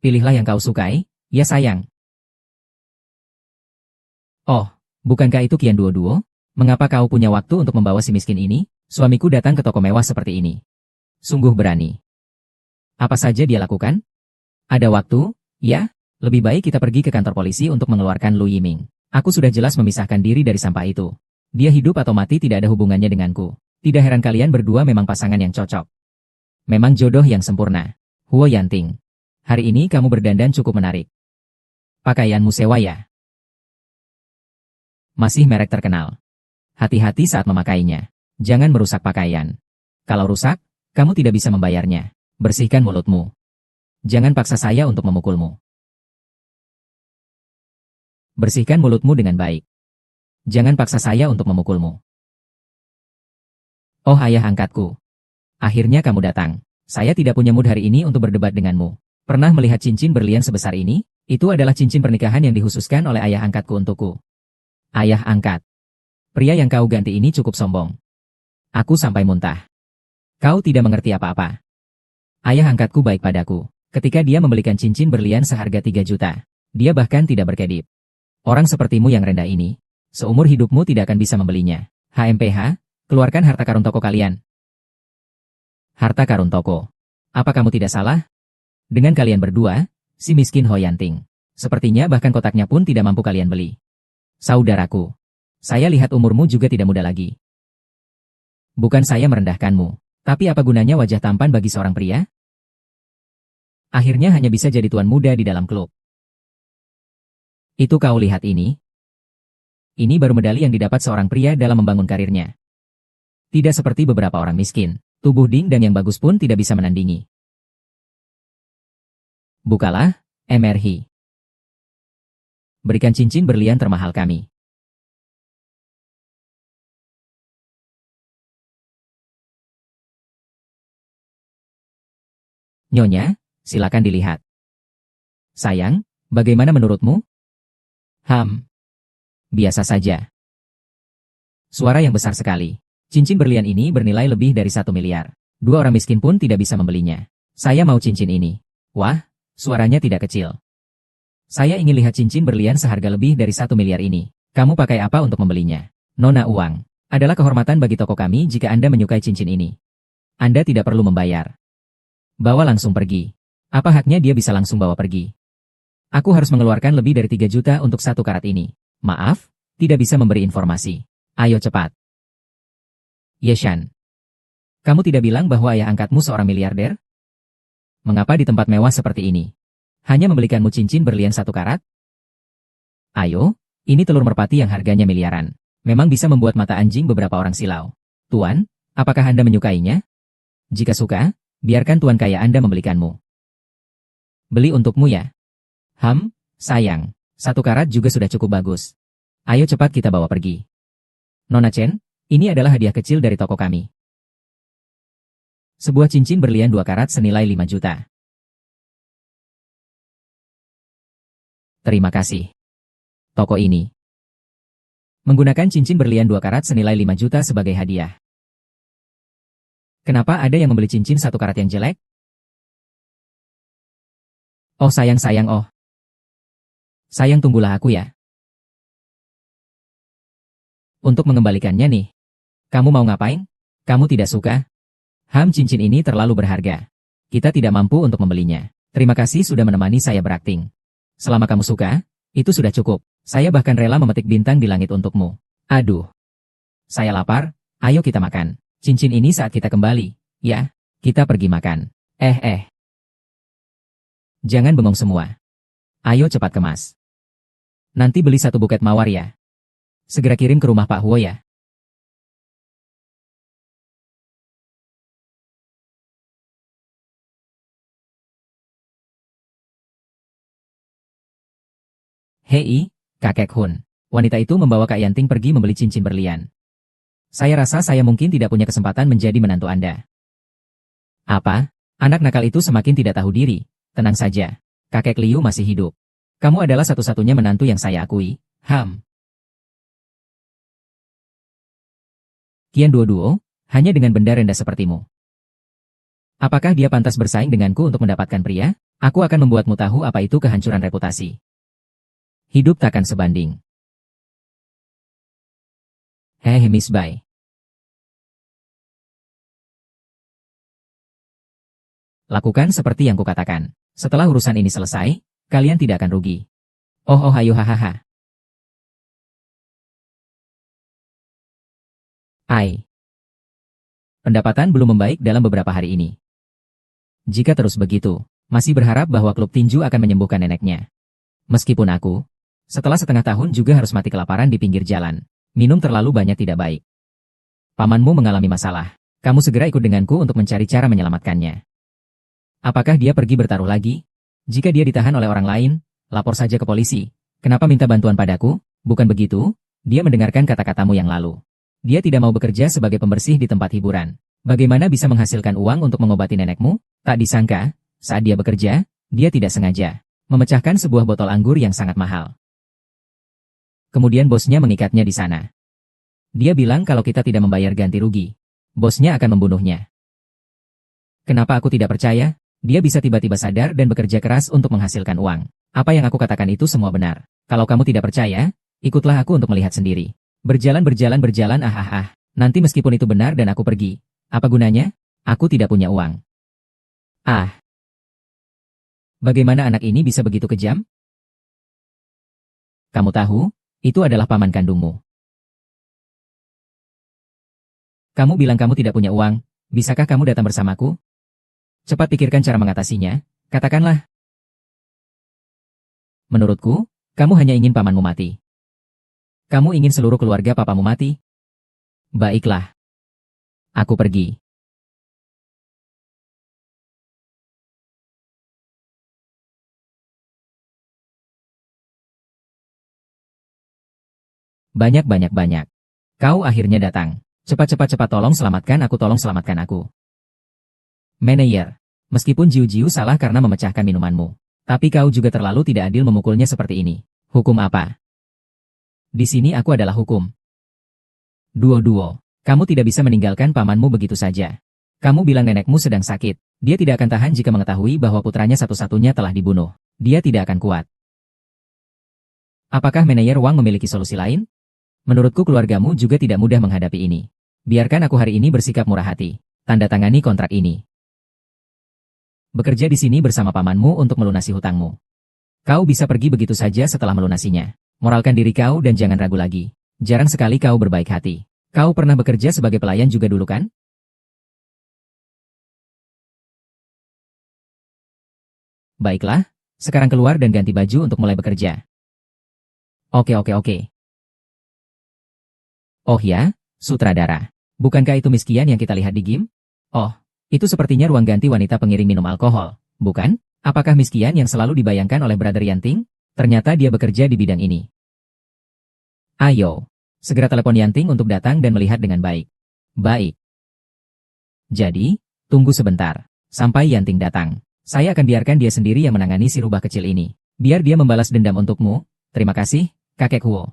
Pilihlah yang kau sukai, ya sayang. Oh, bukankah itu Qian Duo? Mengapa kau punya waktu untuk membawa si miskin ini? Suamiku datang ke toko mewah seperti ini. Sungguh berani. Apa saja dia lakukan? Ada waktu? Ya, lebih baik kita pergi ke kantor polisi untuk mengeluarkan Lu Yiming. Aku sudah jelas memisahkan diri dari sampah itu. Dia hidup atau mati tidak ada hubungannya denganku. Tidak heran kalian berdua memang pasangan yang cocok. Memang jodoh yang sempurna. Huo Yanting. Hari ini kamu berdandan cukup menarik. Pakaianmu sewa ya? Masih merek terkenal. Hati-hati saat memakainya. Jangan merusak pakaian. Kalau rusak, kamu tidak bisa membayarnya. Bersihkan mulutmu. Jangan paksa saya untuk memukulmu. Bersihkan mulutmu dengan baik. Jangan paksa saya untuk memukulmu. Oh ayah angkatku. Akhirnya kamu datang. Saya tidak punya mood hari ini untuk berdebat denganmu. Pernah melihat cincin berlian sebesar ini? Itu adalah cincin pernikahan yang dikhususkan oleh ayah angkatku untukku. Ayah angkat. Pria yang kau ganti ini cukup sombong. Aku sampai muntah. Kau tidak mengerti apa-apa. Ayah angkatku baik padaku. Ketika dia membelikan cincin berlian seharga 3 juta. Dia bahkan tidak berkedip. Orang sepertimu yang rendah ini, seumur hidupmu tidak akan bisa membelinya. HMPH, keluarkan harta karun toko kalian. Harta karun toko. Apa kamu tidak salah? Dengan kalian berdua, si miskin Huo Yanting. Sepertinya bahkan kotaknya pun tidak mampu kalian beli. Saudaraku. Saya lihat umurmu juga tidak muda lagi. Bukan saya merendahkanmu, tapi apa gunanya wajah tampan bagi seorang pria? Akhirnya hanya bisa jadi tuan muda di dalam klub. Itu kau lihat ini? Ini baru medali yang didapat seorang pria dalam membangun karirnya. Tidak seperti beberapa orang miskin, tubuh ding dan yang bagus pun tidak bisa menandingi. Bukalah, MRH. Berikan cincin berlian termahal kami. Nyonya, silakan dilihat. Sayang, bagaimana menurutmu? Biasa saja. Suara yang besar sekali. Cincin berlian ini bernilai lebih dari 1 miliar. 2 orang miskin pun tidak bisa membelinya. Saya mau cincin ini. Wah, suaranya tidak kecil. Saya ingin lihat cincin berlian seharga lebih dari 1 miliar ini. Kamu pakai apa untuk membelinya? Nona uang. Adalah kehormatan bagi toko kami jika Anda menyukai cincin ini. Anda tidak perlu membayar. Bawa langsung pergi. Apa haknya dia bisa langsung bawa pergi? Aku harus mengeluarkan lebih dari 3 juta untuk 1 karat ini. Maaf, tidak bisa memberi informasi. Ayo cepat. Yeshan. Kamu tidak bilang bahwa ayah angkatmu seorang miliarder? Mengapa di tempat mewah seperti ini? Hanya membelikanmu cincin berlian 1 karat? Ayo, ini telur merpati yang harganya miliaran. Memang bisa membuat mata anjing beberapa orang silau. Tuan, apakah Anda menyukainya? Jika suka, biarkan tuan kaya Anda membelikanmu. Beli untukmu ya. Sayang. 1 karat juga sudah cukup bagus. Ayo cepat kita bawa pergi. Nona Chen, ini adalah hadiah kecil dari toko kami. Sebuah cincin berlian 2 karat senilai 5 juta. Terima kasih. Toko ini menggunakan cincin berlian 2 karat senilai 5 juta sebagai hadiah. Kenapa ada yang membeli cincin 1 karat yang jelek? Oh sayang. Sayang tunggulah aku ya. Untuk mengembalikannya nih. Kamu mau ngapain? Kamu tidak suka? Cincin ini terlalu berharga. Kita tidak mampu untuk membelinya. Terima kasih sudah menemani saya berakting. Selama kamu suka, itu sudah cukup. Saya bahkan rela memetik bintang di langit untukmu. Aduh. Saya lapar, ayo kita makan. Cincin ini saat kita kembali. Ya, kita pergi makan. Jangan bengong semua. Ayo cepat kemas. Nanti beli 1 buket mawar ya. Segera kirim ke rumah Pak Huo ya. Hei, kakek Hun. Wanita itu membawa Kak Yanting pergi membeli cincin berlian. Saya rasa saya mungkin tidak punya kesempatan menjadi menantu Anda. Apa? Anak nakal itu semakin tidak tahu diri. Tenang saja. Kakek Liu masih hidup. Kamu adalah satu-satunya menantu yang saya akui. Qian Duo, Hanya dengan benda rendah sepertimu. Apakah dia pantas bersaing denganku untuk mendapatkan pria? Aku akan membuatmu tahu apa itu kehancuran reputasi. Hidup takkan sebanding. Hehe Miss Bai. Lakukan seperti yang kukatakan. Setelah urusan ini selesai, kalian tidak akan rugi. Oh ayo hahaha. Pendapatan belum membaik dalam beberapa hari ini. Jika terus begitu, masih berharap bahwa klub tinju akan menyembuhkan neneknya. Meskipun aku, setelah setengah tahun juga harus mati kelaparan di pinggir jalan. Minum terlalu banyak tidak baik. Pamanmu mengalami masalah. Kamu segera ikut denganku untuk mencari cara menyelamatkannya. Apakah dia pergi bertaruh lagi? Jika dia ditahan oleh orang lain, lapor saja ke polisi. Kenapa minta bantuan padaku? Bukan begitu? Dia mendengarkan kata-katamu yang lalu. Dia tidak mau bekerja sebagai pembersih di tempat hiburan. Bagaimana bisa menghasilkan uang untuk mengobati nenekmu? Tak disangka, saat dia bekerja, dia tidak sengaja memecahkan sebuah botol anggur yang sangat mahal. Kemudian bosnya mengikatnya di sana. Dia bilang kalau kita tidak membayar ganti rugi, bosnya akan membunuhnya. Kenapa aku tidak percaya? Dia bisa tiba-tiba sadar dan bekerja keras untuk menghasilkan uang. Apa yang aku katakan itu semua benar. Kalau kamu tidak percaya, ikutlah aku untuk melihat sendiri. Berjalan, nanti meskipun itu benar dan aku pergi. Apa gunanya? Aku tidak punya uang. Bagaimana anak ini bisa begitu kejam? Kamu tahu, itu adalah paman kandungmu. Kamu bilang kamu tidak punya uang, bisakah kamu datang bersamaku? Cepat pikirkan cara mengatasinya, katakanlah. Menurutku, kamu hanya ingin pamanmu mati. Kamu ingin seluruh keluarga papamu mati? Baiklah. Aku pergi. Banyak. Kau akhirnya datang. Cepat tolong selamatkan aku. Manajer, meskipun Jiu salah karena memecahkan minumanmu, tapi kau juga terlalu tidak adil memukulnya seperti ini. Hukum apa? Di sini aku adalah hukum. Duo, kamu tidak bisa meninggalkan pamanmu begitu saja. Kamu bilang nenekmu sedang sakit. Dia tidak akan tahan jika mengetahui bahwa putranya satu-satunya telah dibunuh. Dia tidak akan kuat. Apakah manajer Wang memiliki solusi lain? Menurutku keluargamu juga tidak mudah menghadapi ini. Biarkan aku hari ini bersikap murah hati. Tanda tangani kontrak ini. Bekerja di sini bersama pamanmu untuk melunasi hutangmu. Kau bisa pergi begitu saja setelah melunasinya. Moralkan diri kau dan jangan ragu lagi. Jarang sekali kau berbaik hati. Kau pernah bekerja sebagai pelayan juga dulu kan? Baiklah, sekarang keluar dan ganti baju untuk mulai bekerja. Oke. Oh ya, sutradara. Bukankah itu Miss Qian yang kita lihat di game? Oh, itu sepertinya ruang ganti wanita pengiring minum alkohol, bukan? Apakah Miss Qian yang selalu dibayangkan oleh Brother Yanting? Ternyata dia bekerja di bidang ini. Ayo, segera telepon Yanting untuk datang dan melihat dengan baik. Baik. Jadi, tunggu sebentar. Sampai Yanting datang. Saya akan biarkan dia sendiri yang menangani si rubah kecil ini. Biar dia membalas dendam untukmu. Terima kasih, kakek Huo.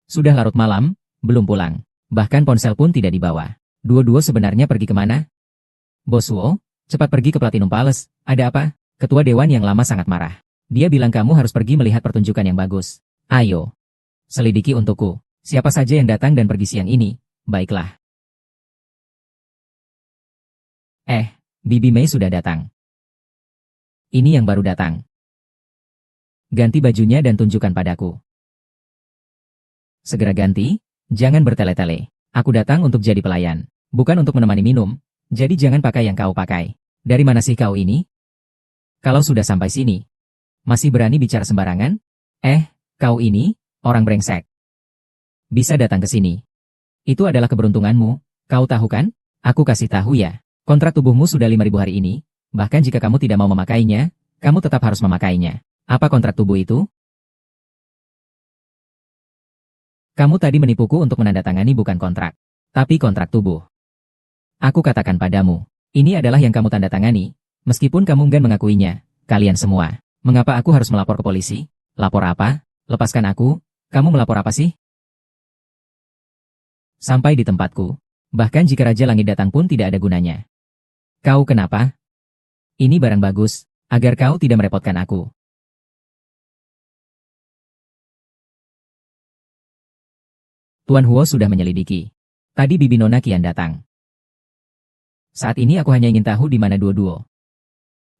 Sudah larut malam, belum pulang. Bahkan ponsel pun tidak dibawa. Dua sebenarnya pergi kemana? Bos Huo, cepat pergi ke Platinum Palace. Ada apa? Ketua Dewan yang lama sangat marah. Dia bilang kamu harus pergi melihat pertunjukan yang bagus. Ayo. Selidiki untukku. Siapa saja yang datang dan pergi siang ini? Baiklah. Bibi Mei sudah datang. Ini yang baru datang. Ganti bajunya dan tunjukkan padaku. Segera ganti, jangan bertele-tele. Aku datang untuk jadi pelayan, bukan untuk menemani minum, jadi jangan pakai yang kau pakai. Dari mana sih kau ini? Kalau sudah sampai sini, masih berani bicara sembarangan? Kau ini, orang brengsek. Bisa datang ke sini. Itu adalah keberuntunganmu, kau tahu kan? Aku kasih tahu ya, kontrak tubuhmu sudah 5.000 hari ini, bahkan jika kamu tidak mau memakainya, kamu tetap harus memakainya. Apa kontrak tubuh itu? Kamu tadi menipuku untuk menandatangani bukan kontrak, tapi kontrak tubuh. Aku katakan padamu, ini adalah yang kamu tandatangani, meskipun kamu enggan mengakuinya. Kalian semua, mengapa aku harus melapor ke polisi? Lapor apa? Lepaskan aku, Kamu melapor apa sih? Sampai di tempatku. Bahkan jika Raja Langit datang pun tidak ada gunanya. Kau kenapa? Ini barang bagus, agar kau tidak merepotkan aku. Tuan Huo sudah menyelidiki. Tadi Bibi Nona Qian datang. Saat ini aku hanya ingin tahu di mana Duo-Duo.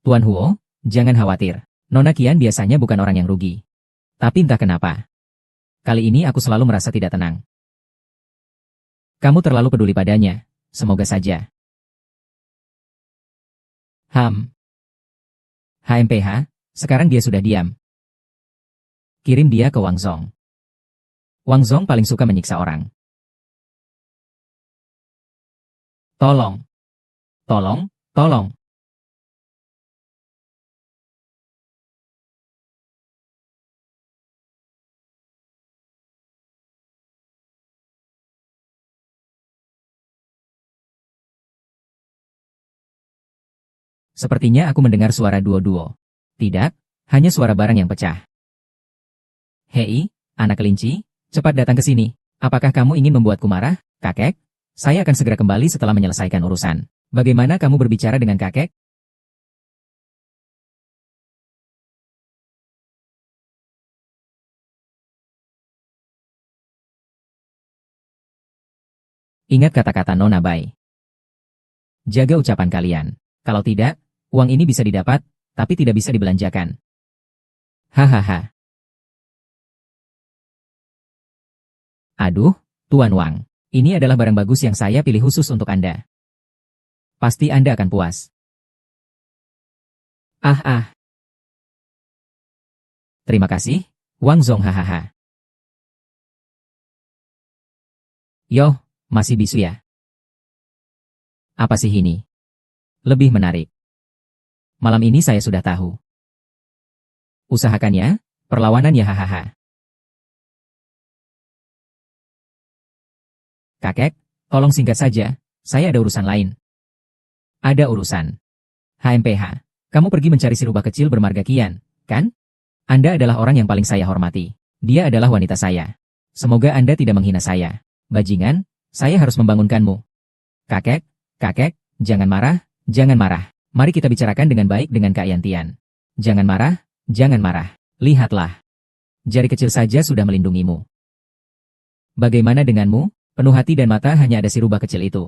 Tuan Huo, jangan khawatir. Nona Qian biasanya bukan orang yang rugi. Tapi entah kenapa. Kali ini aku selalu merasa tidak tenang. Kamu terlalu peduli padanya. Semoga saja. HMPH, sekarang dia sudah diam. Kirim dia ke Wang Zong. Wang Zong paling suka menyiksa orang. Tolong. Tolong, tolong. Sepertinya aku mendengar suara Duo-Duo. Tidak, hanya suara barang yang pecah. Hei, anak kelinci, cepat datang ke sini. Apakah kamu ingin membuatku marah, kakek? Saya akan segera kembali setelah menyelesaikan urusan. Bagaimana kamu berbicara dengan kakek? Ingat kata-kata Nona Bai. Jaga ucapan kalian. Kalau tidak, uang ini bisa didapat, tapi tidak bisa dibelanjakan. Hahaha. Aduh, Tuan Wang. Ini adalah barang bagus yang saya pilih khusus untuk Anda. Pasti Anda akan puas. Ah. Terima kasih, Wang Zong hahaha. Yoh, masih bisu ya? Apa sih ini? Lebih menarik. Malam ini saya sudah tahu. Usahakan ya, perlawanan ya hahaha. Kakek, tolong singkat saja, saya ada urusan lain. Ada urusan. HMPH, kamu pergi mencari si rubah kecil bermarga Qian, kan? Anda adalah orang yang paling saya hormati. Dia adalah wanita saya. Semoga Anda tidak menghina saya. Bajingan, saya harus membangunkanmu. Kakek, jangan marah, jangan marah. Mari kita bicarakan dengan baik dengan Kak Yantian. Jangan marah, jangan marah. Lihatlah. Jari kecil saja sudah melindungimu. Bagaimana denganmu? Penuh hati dan mata hanya ada si rubah kecil itu.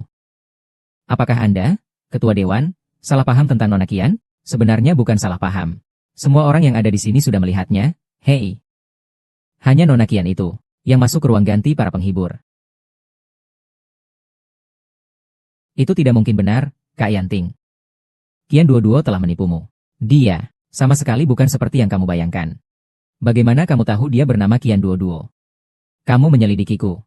Apakah Anda, Ketua Dewan, salah paham tentang Nona Qian? Sebenarnya bukan salah paham. Semua orang yang ada di sini sudah melihatnya, hei. Hanya Nona Qian itu, yang masuk ke ruang ganti para penghibur. Itu tidak mungkin benar, Kak Yanting. Qian Duo-Duo telah menipumu. Dia, sama sekali bukan seperti yang kamu bayangkan. Bagaimana kamu tahu dia bernama Qian Duo-Duo? Kamu menyelidikiku.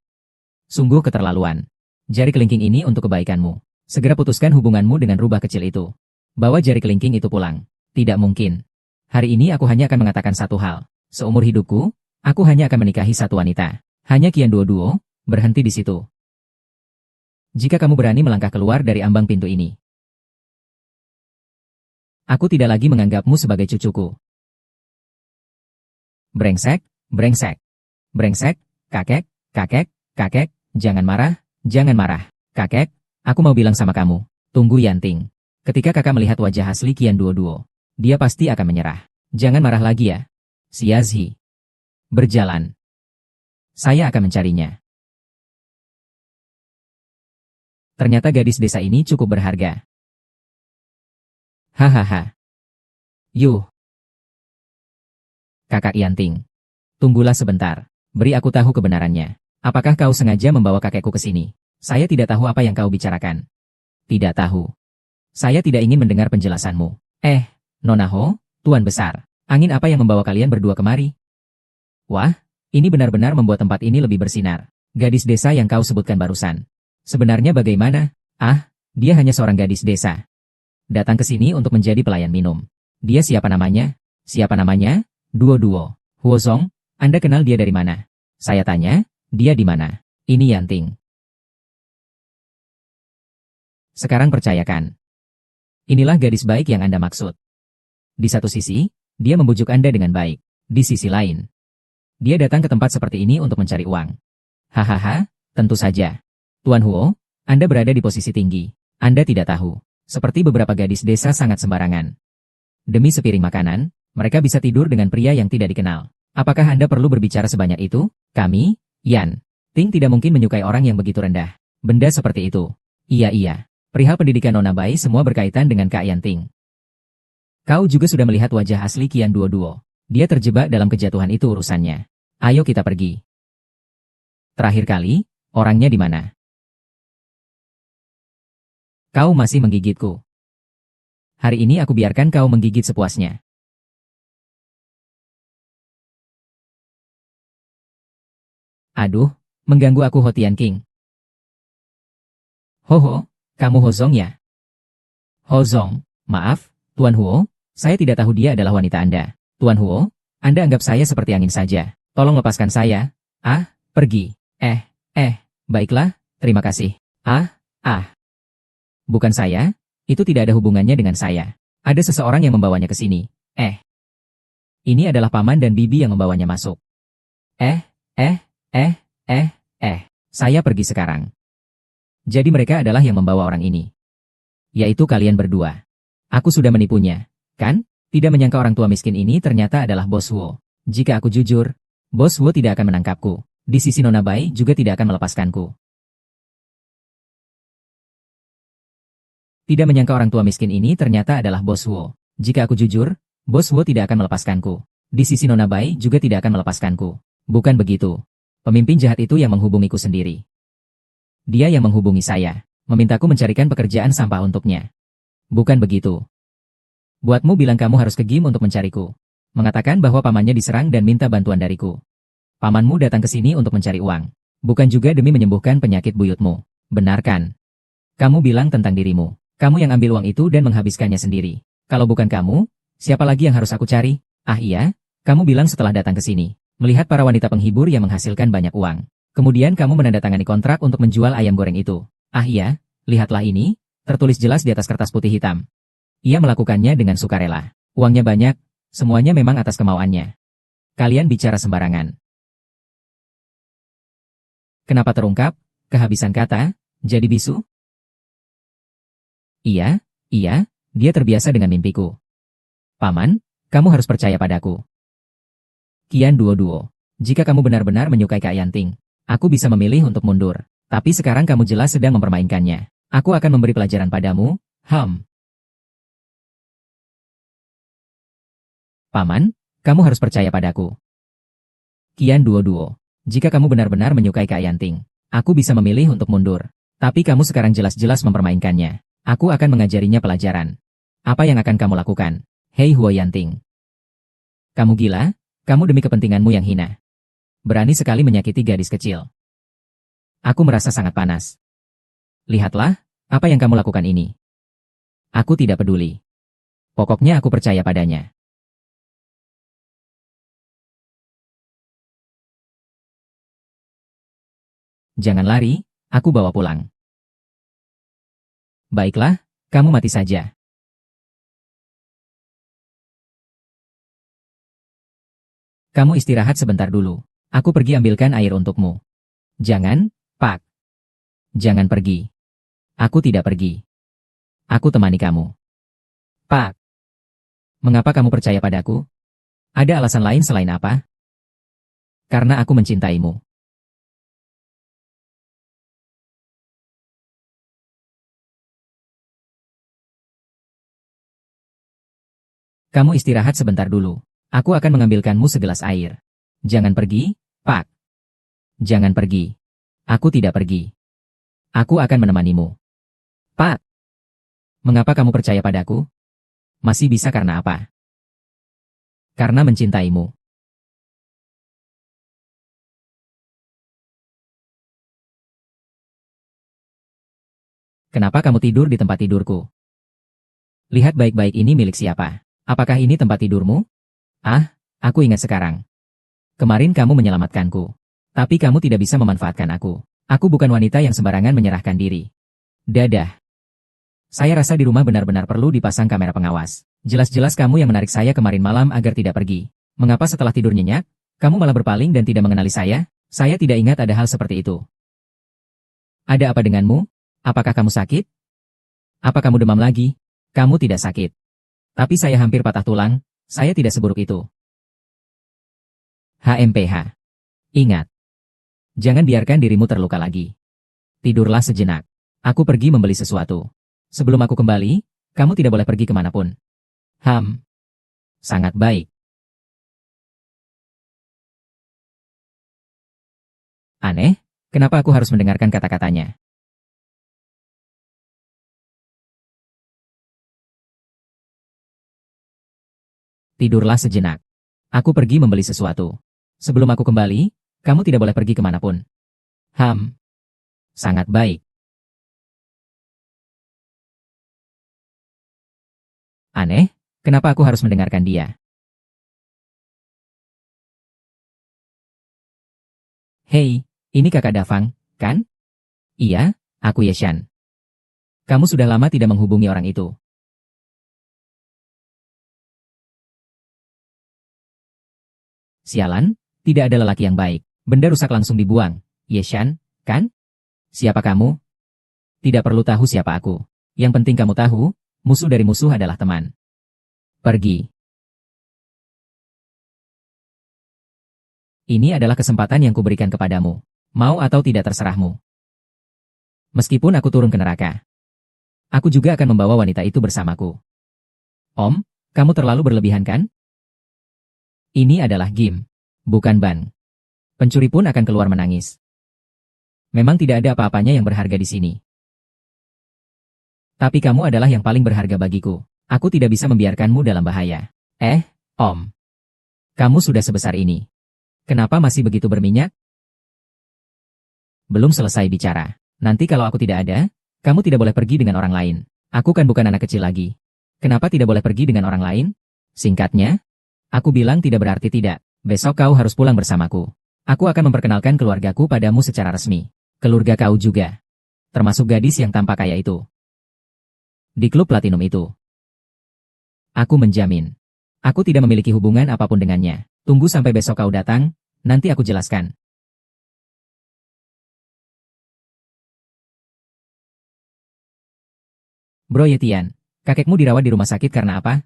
Sungguh keterlaluan. Jari kelingking ini untuk kebaikanmu. Segera putuskan hubunganmu dengan rubah kecil itu. Bawa jari kelingking itu pulang. Tidak mungkin. Hari ini aku hanya akan mengatakan satu hal. Seumur hidupku, aku hanya akan menikahi satu wanita. Hanya Qian Duo-Duo, berhenti di situ. Jika kamu berani melangkah keluar dari ambang pintu ini, aku tidak lagi menganggapmu sebagai cucuku. Brengsek, brengsek. Brengsek, kakek, jangan marah, jangan marah. Kakek, aku mau bilang sama kamu, tunggu Yanting. Ketika kakak melihat wajah asli Qian Duo-Duo, dia pasti akan menyerah. Jangan marah lagi ya. Xiazhi. Berjalan. Saya akan mencarinya. Ternyata gadis desa ini cukup berharga. Hahaha. Yuh. Kakak Yanting. Tunggulah sebentar. Beri aku tahu kebenarannya. Apakah kau sengaja membawa kakekku ke sini? Saya tidak tahu apa yang kau bicarakan. Tidak tahu. Saya tidak ingin mendengar penjelasanmu. Nona Ho, Tuan Besar. Angin apa yang membawa kalian berdua kemari? Wah, ini benar-benar membuat tempat ini lebih bersinar. Gadis desa yang kau sebutkan barusan. Sebenarnya bagaimana? Dia hanya seorang gadis desa. Datang ke sini untuk menjadi pelayan minum. Dia siapa namanya? Siapa namanya? Duo-Duo. Huozong, Anda kenal dia dari mana? Saya tanya, dia di mana? Ini Yanting. Sekarang percayakan. Inilah gadis baik yang Anda maksud. Di satu sisi, dia membujuk Anda dengan baik. Di sisi lain, Dia datang ke tempat seperti ini untuk mencari uang. Hahaha, tentu saja. Tuan Huo, Anda berada di posisi tinggi. Anda tidak tahu. Seperti beberapa gadis desa sangat sembarangan. Demi sepiring makanan, mereka bisa tidur dengan pria yang tidak dikenal. Apakah Anda perlu berbicara sebanyak itu? Kami, Yan Ting tidak mungkin menyukai orang yang begitu rendah. Benda seperti itu. Iya. Perihal pendidikan Nona Bai semua berkaitan dengan Kak Yan Ting. Kau juga sudah melihat wajah asli Qian Duo. Dia terjebak dalam kejatuhan itu urusannya. Ayo kita pergi. Terakhir kali, orangnya di mana? Kau masih menggigitku. Hari ini aku biarkan kau menggigit sepuasnya. Aduh, mengganggu aku Ho Tian King. Ho, kamu Hozong ya? Hozong, maaf, Tuan Huo, saya tidak tahu dia adalah wanita Anda. Tuan Huo, Anda anggap saya seperti angin saja. Tolong lepaskan saya. Pergi. Baiklah, terima kasih. Bukan saya, itu tidak ada hubungannya dengan saya. Ada seseorang yang membawanya ke sini. Ini adalah paman dan bibi yang membawanya masuk. Saya pergi sekarang. Jadi mereka adalah yang membawa orang ini. Yaitu kalian berdua. Aku sudah menipunya, kan? Tidak menyangka orang tua miskin ini ternyata adalah Bos Huo. Jika aku jujur, Bos Huo tidak akan menangkapku. Di sisi Nona Bai juga tidak akan melepaskanku. Tidak menyangka orang tua miskin ini ternyata adalah Bos Huo. Jika aku jujur, Bos Huo tidak akan melepaskanku. Di sisi Nona Bai juga tidak akan melepaskanku. Bukan begitu. Pemimpin jahat itu yang menghubungiku sendiri. Dia yang menghubungi saya, memintaku mencarikan pekerjaan sampah untuknya. Bukan begitu. Buatmu bilang kamu harus ke Gim untuk mencariku. Mengatakan bahwa pamannya diserang dan minta bantuan dariku. Pamanmu datang ke sini untuk mencari uang. Bukan juga demi menyembuhkan penyakit buyutmu. Benar kan? Kamu bilang tentang dirimu. Kamu yang ambil uang itu dan menghabiskannya sendiri. Kalau bukan kamu, siapa lagi yang harus aku cari? Iya, kamu bilang setelah datang ke sini. Melihat para wanita penghibur yang menghasilkan banyak uang. Kemudian kamu menandatangani kontrak untuk menjual ayam goreng itu. Iya, lihatlah ini, tertulis jelas di atas kertas putih hitam. Ia melakukannya dengan sukarela. Uangnya banyak, semuanya memang atas kemauannya. Kalian bicara sembarangan. Kenapa terungkap? Kehabisan kata? Jadi bisu? Iya, dia terbiasa dengan mimpiku. Paman, kamu harus percaya padaku. Qian Duo, jika kamu benar-benar menyukai Kak Yanting, aku bisa memilih untuk mundur. Tapi sekarang kamu jelas sedang mempermainkannya. Aku akan memberi pelajaran padamu, Paman, kamu harus percaya padaku. Qian Duo, jika kamu benar-benar menyukai Kak Yanting, aku bisa memilih untuk mundur. Tapi kamu sekarang jelas-jelas mempermainkannya. Aku akan mengajarinya pelajaran. Apa yang akan kamu lakukan? Hei Huo Yanting. Kamu gila? Kamu demi kepentinganmu yang hina. Berani sekali menyakiti gadis kecil. Aku merasa sangat panas. Lihatlah, apa yang kamu lakukan ini. Aku tidak peduli. Pokoknya aku percaya padanya. Jangan lari, aku bawa pulang. Baiklah, kamu mati saja. Kamu istirahat sebentar dulu. Aku pergi ambilkan air untukmu. Jangan, Pak. Jangan pergi. Aku tidak pergi. Aku temani kamu. Pak. Mengapa kamu percaya padaku? Ada alasan lain selain apa? Karena aku mencintaimu. Kamu istirahat sebentar dulu. Aku akan mengambilkanmu segelas air. Jangan pergi, Pak. Jangan pergi. Aku tidak pergi. Aku akan menemanimu. Pak. Mengapa kamu percaya padaku? Masih bisa karena apa? Karena mencintaimu. Kenapa kamu tidur di tempat tidurku? Lihat baik-baik ini milik siapa? Apakah ini tempat tidurmu? Aku ingat sekarang. Kemarin kamu menyelamatkanku. Tapi kamu tidak bisa memanfaatkan aku. Aku bukan wanita yang sembarangan menyerahkan diri. Dadah. Saya rasa di rumah benar-benar perlu dipasang kamera pengawas. Jelas-jelas kamu yang menarik saya kemarin malam agar tidak pergi. Mengapa setelah tidur nyenyak, Kamu malah berpaling dan tidak mengenali saya? Saya tidak ingat ada hal seperti itu. Ada apa denganmu? Apakah kamu sakit? Apa kamu demam lagi? Kamu tidak sakit. Tapi saya hampir patah tulang, saya tidak seburuk itu. HMPH. Ingat. Jangan biarkan dirimu terluka lagi. Tidurlah sejenak. Aku pergi membeli sesuatu. Sebelum aku kembali, kamu tidak boleh pergi kemanapun. Sangat baik. Aneh, kenapa aku harus mendengarkan kata-katanya? Tidurlah sejenak. Aku pergi membeli sesuatu. Sebelum aku kembali, kamu tidak boleh pergi kemanapun. Sangat baik. Aneh, kenapa aku harus mendengarkan dia? Hei, ini kakak Davang, kan? Iya, aku Yeshan. Kamu sudah lama tidak menghubungi orang itu. Sialan, tidak ada lelaki yang baik. Benda rusak langsung dibuang. Yeshan, kan? Siapa kamu? Tidak perlu tahu siapa aku. Yang penting kamu tahu, musuh dari musuh adalah teman. Pergi. Ini adalah kesempatan yang kuberikan kepadamu. Mau atau tidak terserahmu. Meskipun aku turun ke neraka, aku juga akan membawa wanita itu bersamaku. Om, kamu terlalu berlebihan kan? Ini adalah game, bukan ban. Pencuri pun akan keluar menangis. Memang tidak ada apa-apanya yang berharga di sini. Tapi kamu adalah yang paling berharga bagiku. Aku tidak bisa membiarkanmu dalam bahaya. Om. Kamu sudah sebesar ini. Kenapa masih begitu berminyak? Belum selesai bicara. Nanti kalau aku tidak ada, kamu tidak boleh pergi dengan orang lain. Aku kan bukan anak kecil lagi. Kenapa tidak boleh pergi dengan orang lain? Singkatnya, aku bilang tidak berarti tidak. Besok kau harus pulang bersamaku. Aku akan memperkenalkan keluargaku padamu secara resmi. Keluarga kau juga. Termasuk gadis yang tampak kaya itu. Di klub platinum itu. Aku menjamin. Aku tidak memiliki hubungan apapun dengannya. Tunggu sampai besok kau datang, nanti aku jelaskan. Bro Yetian, kakekmu dirawat di rumah sakit karena apa?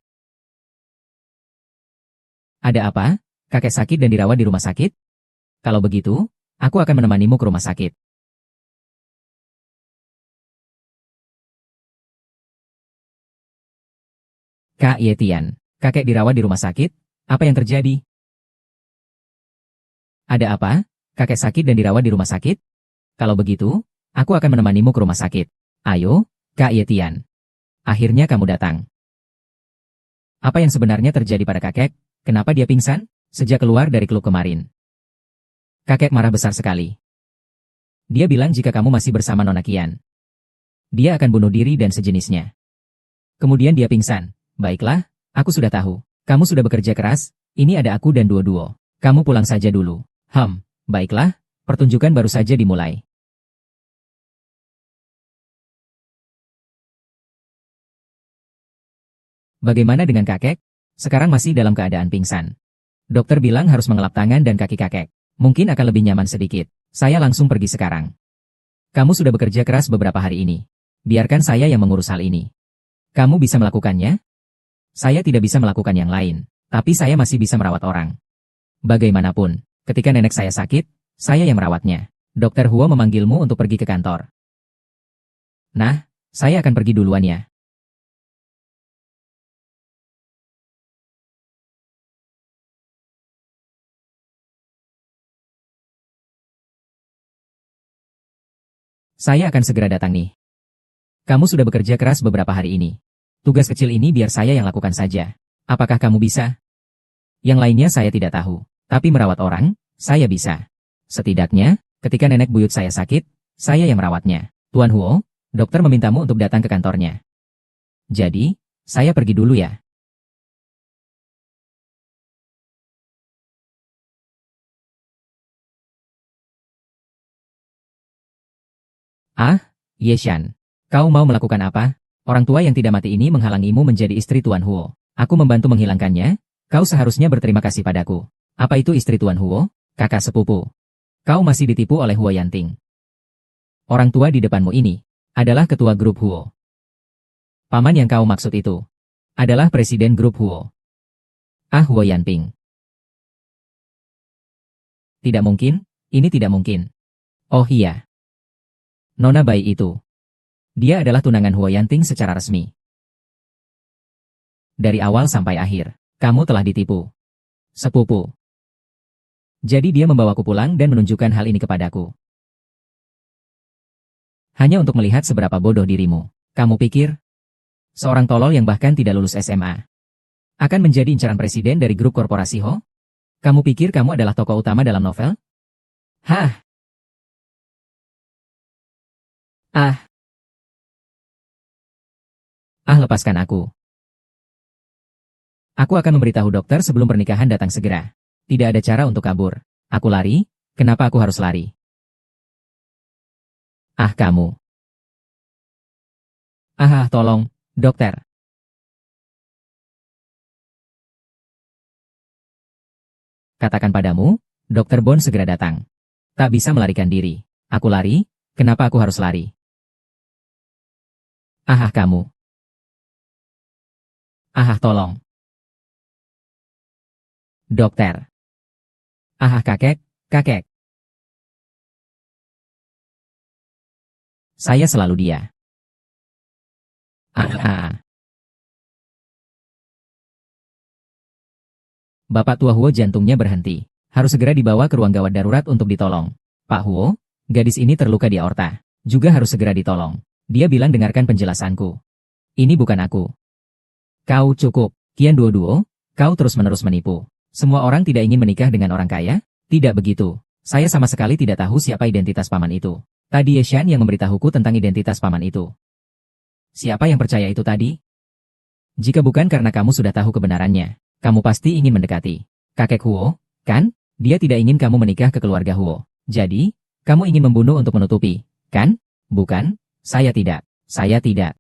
Ada apa? Kakek sakit dan dirawat di rumah sakit? Kalau begitu, aku akan menemanimu ke rumah sakit. Kak Yetian, kakek dirawat di rumah sakit? Apa yang terjadi? Ada apa? Kakek sakit dan dirawat di rumah sakit? Kalau begitu, aku akan menemanimu ke rumah sakit. Ayo, Kak Yetian. Akhirnya kamu datang. Apa yang sebenarnya terjadi pada kakek? Kenapa dia pingsan? Sejak keluar dari klub kemarin. Kakek marah besar sekali. Dia bilang jika kamu masih bersama Nona Kian, dia akan bunuh diri dan sejenisnya. Kemudian dia pingsan. Baiklah, aku sudah tahu. Kamu sudah bekerja keras, ini ada aku dan duo-duo. Kamu pulang saja dulu. Baiklah, pertunjukan baru saja dimulai. Bagaimana dengan kakek? Sekarang masih dalam keadaan pingsan. Dokter bilang harus mengelap tangan dan kaki kakek. Mungkin akan lebih nyaman sedikit. Saya langsung pergi sekarang. Kamu sudah bekerja keras beberapa hari ini. Biarkan saya yang mengurus hal ini. Kamu bisa melakukannya? Saya tidak bisa melakukan yang lain, tapi saya masih bisa merawat orang. Bagaimanapun, ketika nenek saya sakit, saya yang merawatnya. Dokter Huo memanggilmu untuk pergi ke kantor. Nah, saya akan pergi duluan ya. Saya akan segera datang nih. Kamu sudah bekerja keras beberapa hari ini. Tugas kecil ini biar saya yang lakukan saja. Apakah kamu bisa? Yang lainnya saya tidak tahu. Tapi merawat orang, saya bisa. Setidaknya, ketika nenek buyut saya sakit, saya yang merawatnya. Tuan Huo, dokter memintamu untuk datang ke kantornya. Jadi, saya pergi dulu ya. Yeshan. Kau mau melakukan apa? Orang tua yang tidak mati ini menghalangimu menjadi istri Tuan Huo. Aku membantu menghilangkannya, kau seharusnya berterima kasih padaku. Apa itu istri Tuan Huo? Kakak sepupu. Kau masih ditipu oleh Huo Yanting. Orang tua di depanmu ini adalah ketua grup Huo. Paman yang kau maksud itu adalah presiden grup Huo. Ah, Huo Yanping. Tidak mungkin, ini tidak mungkin. Oh iya. Nona bayi itu. Dia adalah tunangan Huo Yanting secara resmi. Dari awal sampai akhir, kamu telah ditipu. Sepupu. Jadi dia membawaku pulang dan menunjukkan hal ini kepadaku. Hanya untuk melihat seberapa bodoh dirimu. Kamu pikir? Seorang tolol yang bahkan tidak lulus SMA akan menjadi incaran presiden dari grup korporasi Ho? Kamu pikir kamu adalah tokoh utama dalam novel? Hah? Ah. Ah, lepaskan aku. Aku akan memberitahu dokter sebelum pernikahan datang segera. Tidak ada cara untuk kabur. Aku lari? Kenapa aku harus lari? Ah, kamu. Ah, tolong, dokter. Katakan padamu, Dokter Bond segera datang. Tak bisa melarikan diri. Aku lari? Kenapa aku harus lari? Ah, kamu. Ah, tolong. Dokter. Ah, kakek, kakek. Saya selalu dia. Ah. Bapak tua Huo jantungnya berhenti. Harus segera dibawa ke ruang gawat darurat untuk ditolong. Pak Huo, gadis ini terluka di aorta. Juga harus segera ditolong. Dia bilang dengarkan penjelasanku. Ini bukan aku. Kau cukup. Qian Duo, kau terus-menerus menipu. Semua orang tidak ingin menikah dengan orang kaya? Tidak begitu. Saya sama sekali tidak tahu siapa identitas paman itu. Tadi Yeshan yang memberitahuku tentang identitas paman itu. Siapa yang percaya itu tadi? Jika bukan karena kamu sudah tahu kebenarannya, kamu pasti ingin mendekati kakek Huo, kan? Dia tidak ingin kamu menikah ke keluarga Huo. Jadi, kamu ingin membunuh untuk menutupi, kan? Bukan? Saya tidak. Saya tidak.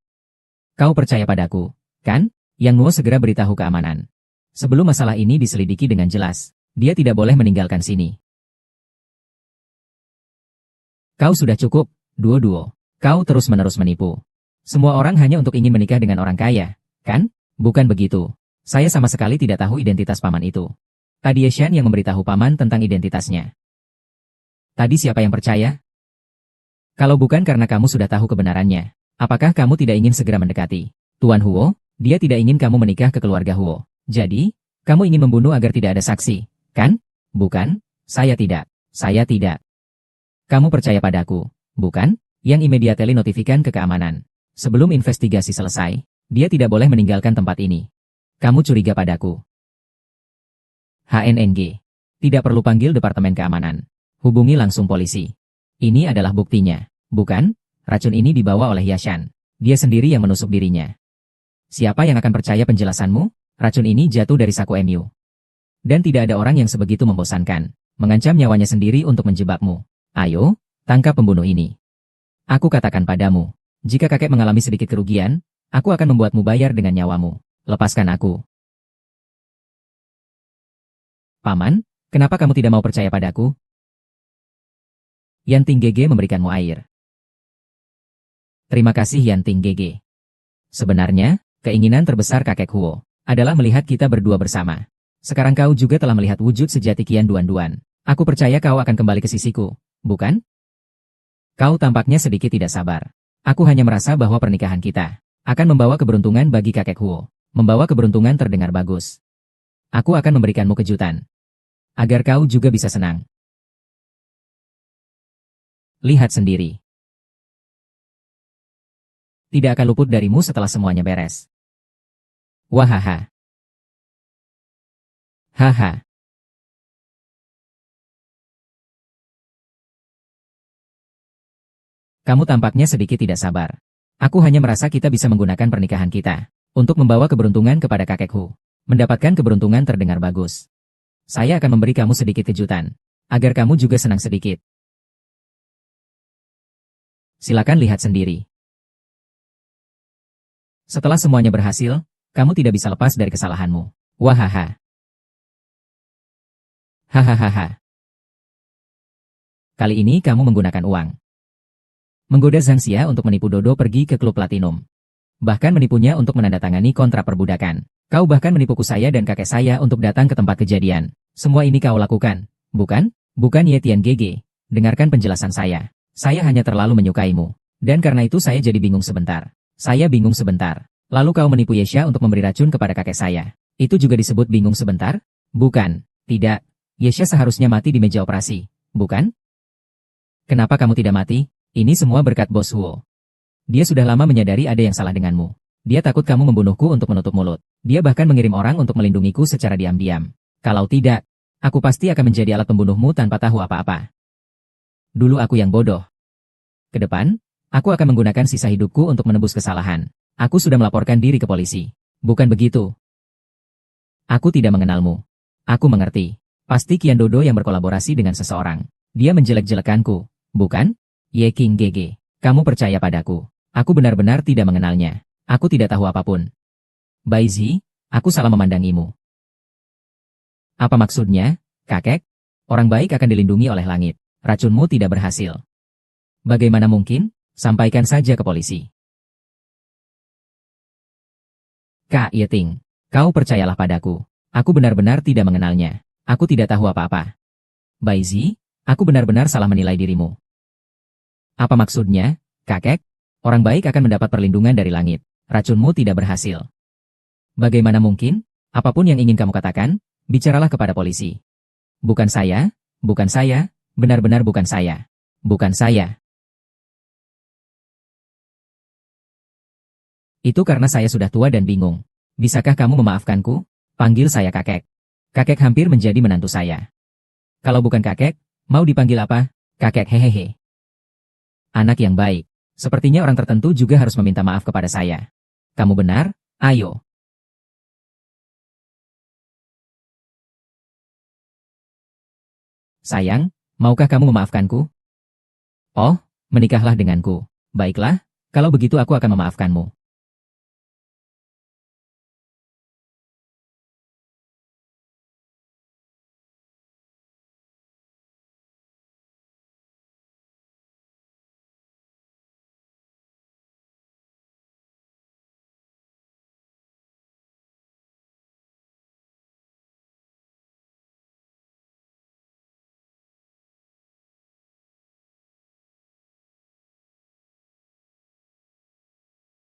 Kau percaya padaku, kan? Yang Nuo segera beritahu keamanan. Sebelum masalah ini diselidiki dengan jelas, dia tidak boleh meninggalkan sini. Kau sudah cukup, Duo. Kau terus-menerus menipu. Semua orang hanya untuk ingin menikah dengan orang kaya, kan? Bukan begitu. Saya sama sekali tidak tahu identitas paman itu. Tadi Yeshan yang memberitahu paman tentang identitasnya. Tadi siapa yang percaya? Kalau bukan karena kamu sudah tahu kebenarannya, apakah kamu tidak ingin segera mendekati Tuan Huo? Dia tidak ingin kamu menikah ke keluarga Huo. Jadi, kamu ingin membunuh agar tidak ada saksi, kan? Bukan? Saya tidak. Saya tidak. Kamu percaya padaku, bukan? Yang immediately notifikan ke keamanan. Sebelum investigasi selesai, dia tidak boleh meninggalkan tempat ini. Kamu curiga padaku. HNNG. Tidak perlu panggil Departemen Keamanan. Hubungi langsung polisi. Ini adalah buktinya, bukan? Racun ini dibawa oleh Yashan. Dia sendiri yang menusuk dirinya. Siapa yang akan percaya penjelasanmu? Racun ini jatuh dari saku MU. Dan tidak ada orang yang sebegitu membosankan, mengancam nyawanya sendiri untuk menjebakmu. Ayo, tangkap pembunuh ini. Aku katakan padamu, jika kakek mengalami sedikit kerugian, aku akan membuatmu bayar dengan nyawamu. Lepaskan aku. Paman, kenapa kamu tidak mau percaya padaku? Yanting Gege memberikanmu air. Terima kasih Yanting Gege. Sebenarnya, keinginan terbesar kakek Huo adalah melihat kita berdua bersama. Sekarang kau juga telah melihat wujud sejati Qian Duan. Aku percaya kau akan kembali ke sisiku, bukan? Kau tampaknya sedikit tidak sabar. Aku hanya merasa bahwa pernikahan kita akan membawa keberuntungan bagi kakek Huo. Membawa keberuntungan terdengar bagus. Aku akan memberikanmu kejutan. Agar kau juga bisa senang. Lihat sendiri. Tidak akan luput darimu setelah semuanya beres. Wahaha. Haha. Kamu tampaknya sedikit tidak sabar. Aku hanya merasa kita bisa menggunakan pernikahan kita untuk membawa keberuntungan kepada kakek Hu. Mendapatkan keberuntungan terdengar bagus. Saya akan memberi kamu sedikit kejutan, agar kamu juga senang sedikit. Silakan lihat sendiri. Setelah semuanya berhasil, kamu tidak bisa lepas dari kesalahanmu. Wahaha. Hahaha. Kali ini kamu menggunakan uang. Menggoda Zhang Xia untuk menipu Dodo pergi ke klub Platinum. Bahkan menipunya untuk menandatangani kontrak perbudakan. Kau bahkan menipuku saya dan kakek saya untuk datang ke tempat kejadian. Semua ini kau lakukan, bukan? Bukan Ye Tian Gege. Dengarkan penjelasan saya. Saya hanya terlalu menyukaimu. Dan karena itu saya jadi bingung sebentar. Saya bingung sebentar. Lalu kau menipu Yesha untuk memberi racun kepada kakek saya. Itu juga disebut bingung sebentar? Bukan. Tidak. Yesha seharusnya mati di meja operasi. Bukan? Kenapa kamu tidak mati? Ini semua berkat Bos Huo. Dia sudah lama menyadari ada yang salah denganmu. Dia takut kamu membunuhku untuk menutup mulut. Dia bahkan mengirim orang untuk melindungiku secara diam-diam. Kalau tidak, aku pasti akan menjadi alat pembunuhmu tanpa tahu apa-apa. Dulu aku yang bodoh. Ke depan, aku akan menggunakan sisa hidupku untuk menebus kesalahan. Aku sudah melaporkan diri ke polisi. Bukan begitu. Aku tidak mengenalmu. Aku mengerti. Pasti Qian Dodo yang berkolaborasi dengan seseorang. Dia menjelek-jelekanku, bukan? Ye King Gege, kamu percaya padaku. Aku benar-benar tidak mengenalnya. Aku tidak tahu apapun. Baizi, aku salah memandangimu. Apa maksudnya, kakek? Orang baik akan dilindungi oleh langit. Racunmu tidak berhasil. Bagaimana mungkin? Sampaikan saja ke polisi. Kak Yeting, kau percayalah padaku. Aku benar-benar tidak mengenalnya. Aku tidak tahu apa-apa. Baizi, aku benar-benar salah menilai dirimu. Apa maksudnya, kakek? Orang baik akan mendapat perlindungan dari langit. Racunmu tidak berhasil. Bagaimana mungkin? Apapun yang ingin kamu katakan, bicaralah kepada polisi. Bukan saya, benar-benar bukan saya. Bukan saya. Itu karena saya sudah tua dan bingung. Bisakah kamu memaafkanku? Panggil saya kakek. Kakek hampir menjadi menantu saya. Kalau bukan kakek, mau dipanggil apa? Kakek hehehe. Anak yang baik. Sepertinya orang tertentu juga harus meminta maaf kepada saya. Kamu benar? Ayo. Sayang, maukah kamu memaafkanku? Oh, menikahlah denganku. Baiklah, kalau begitu aku akan memaafkanmu.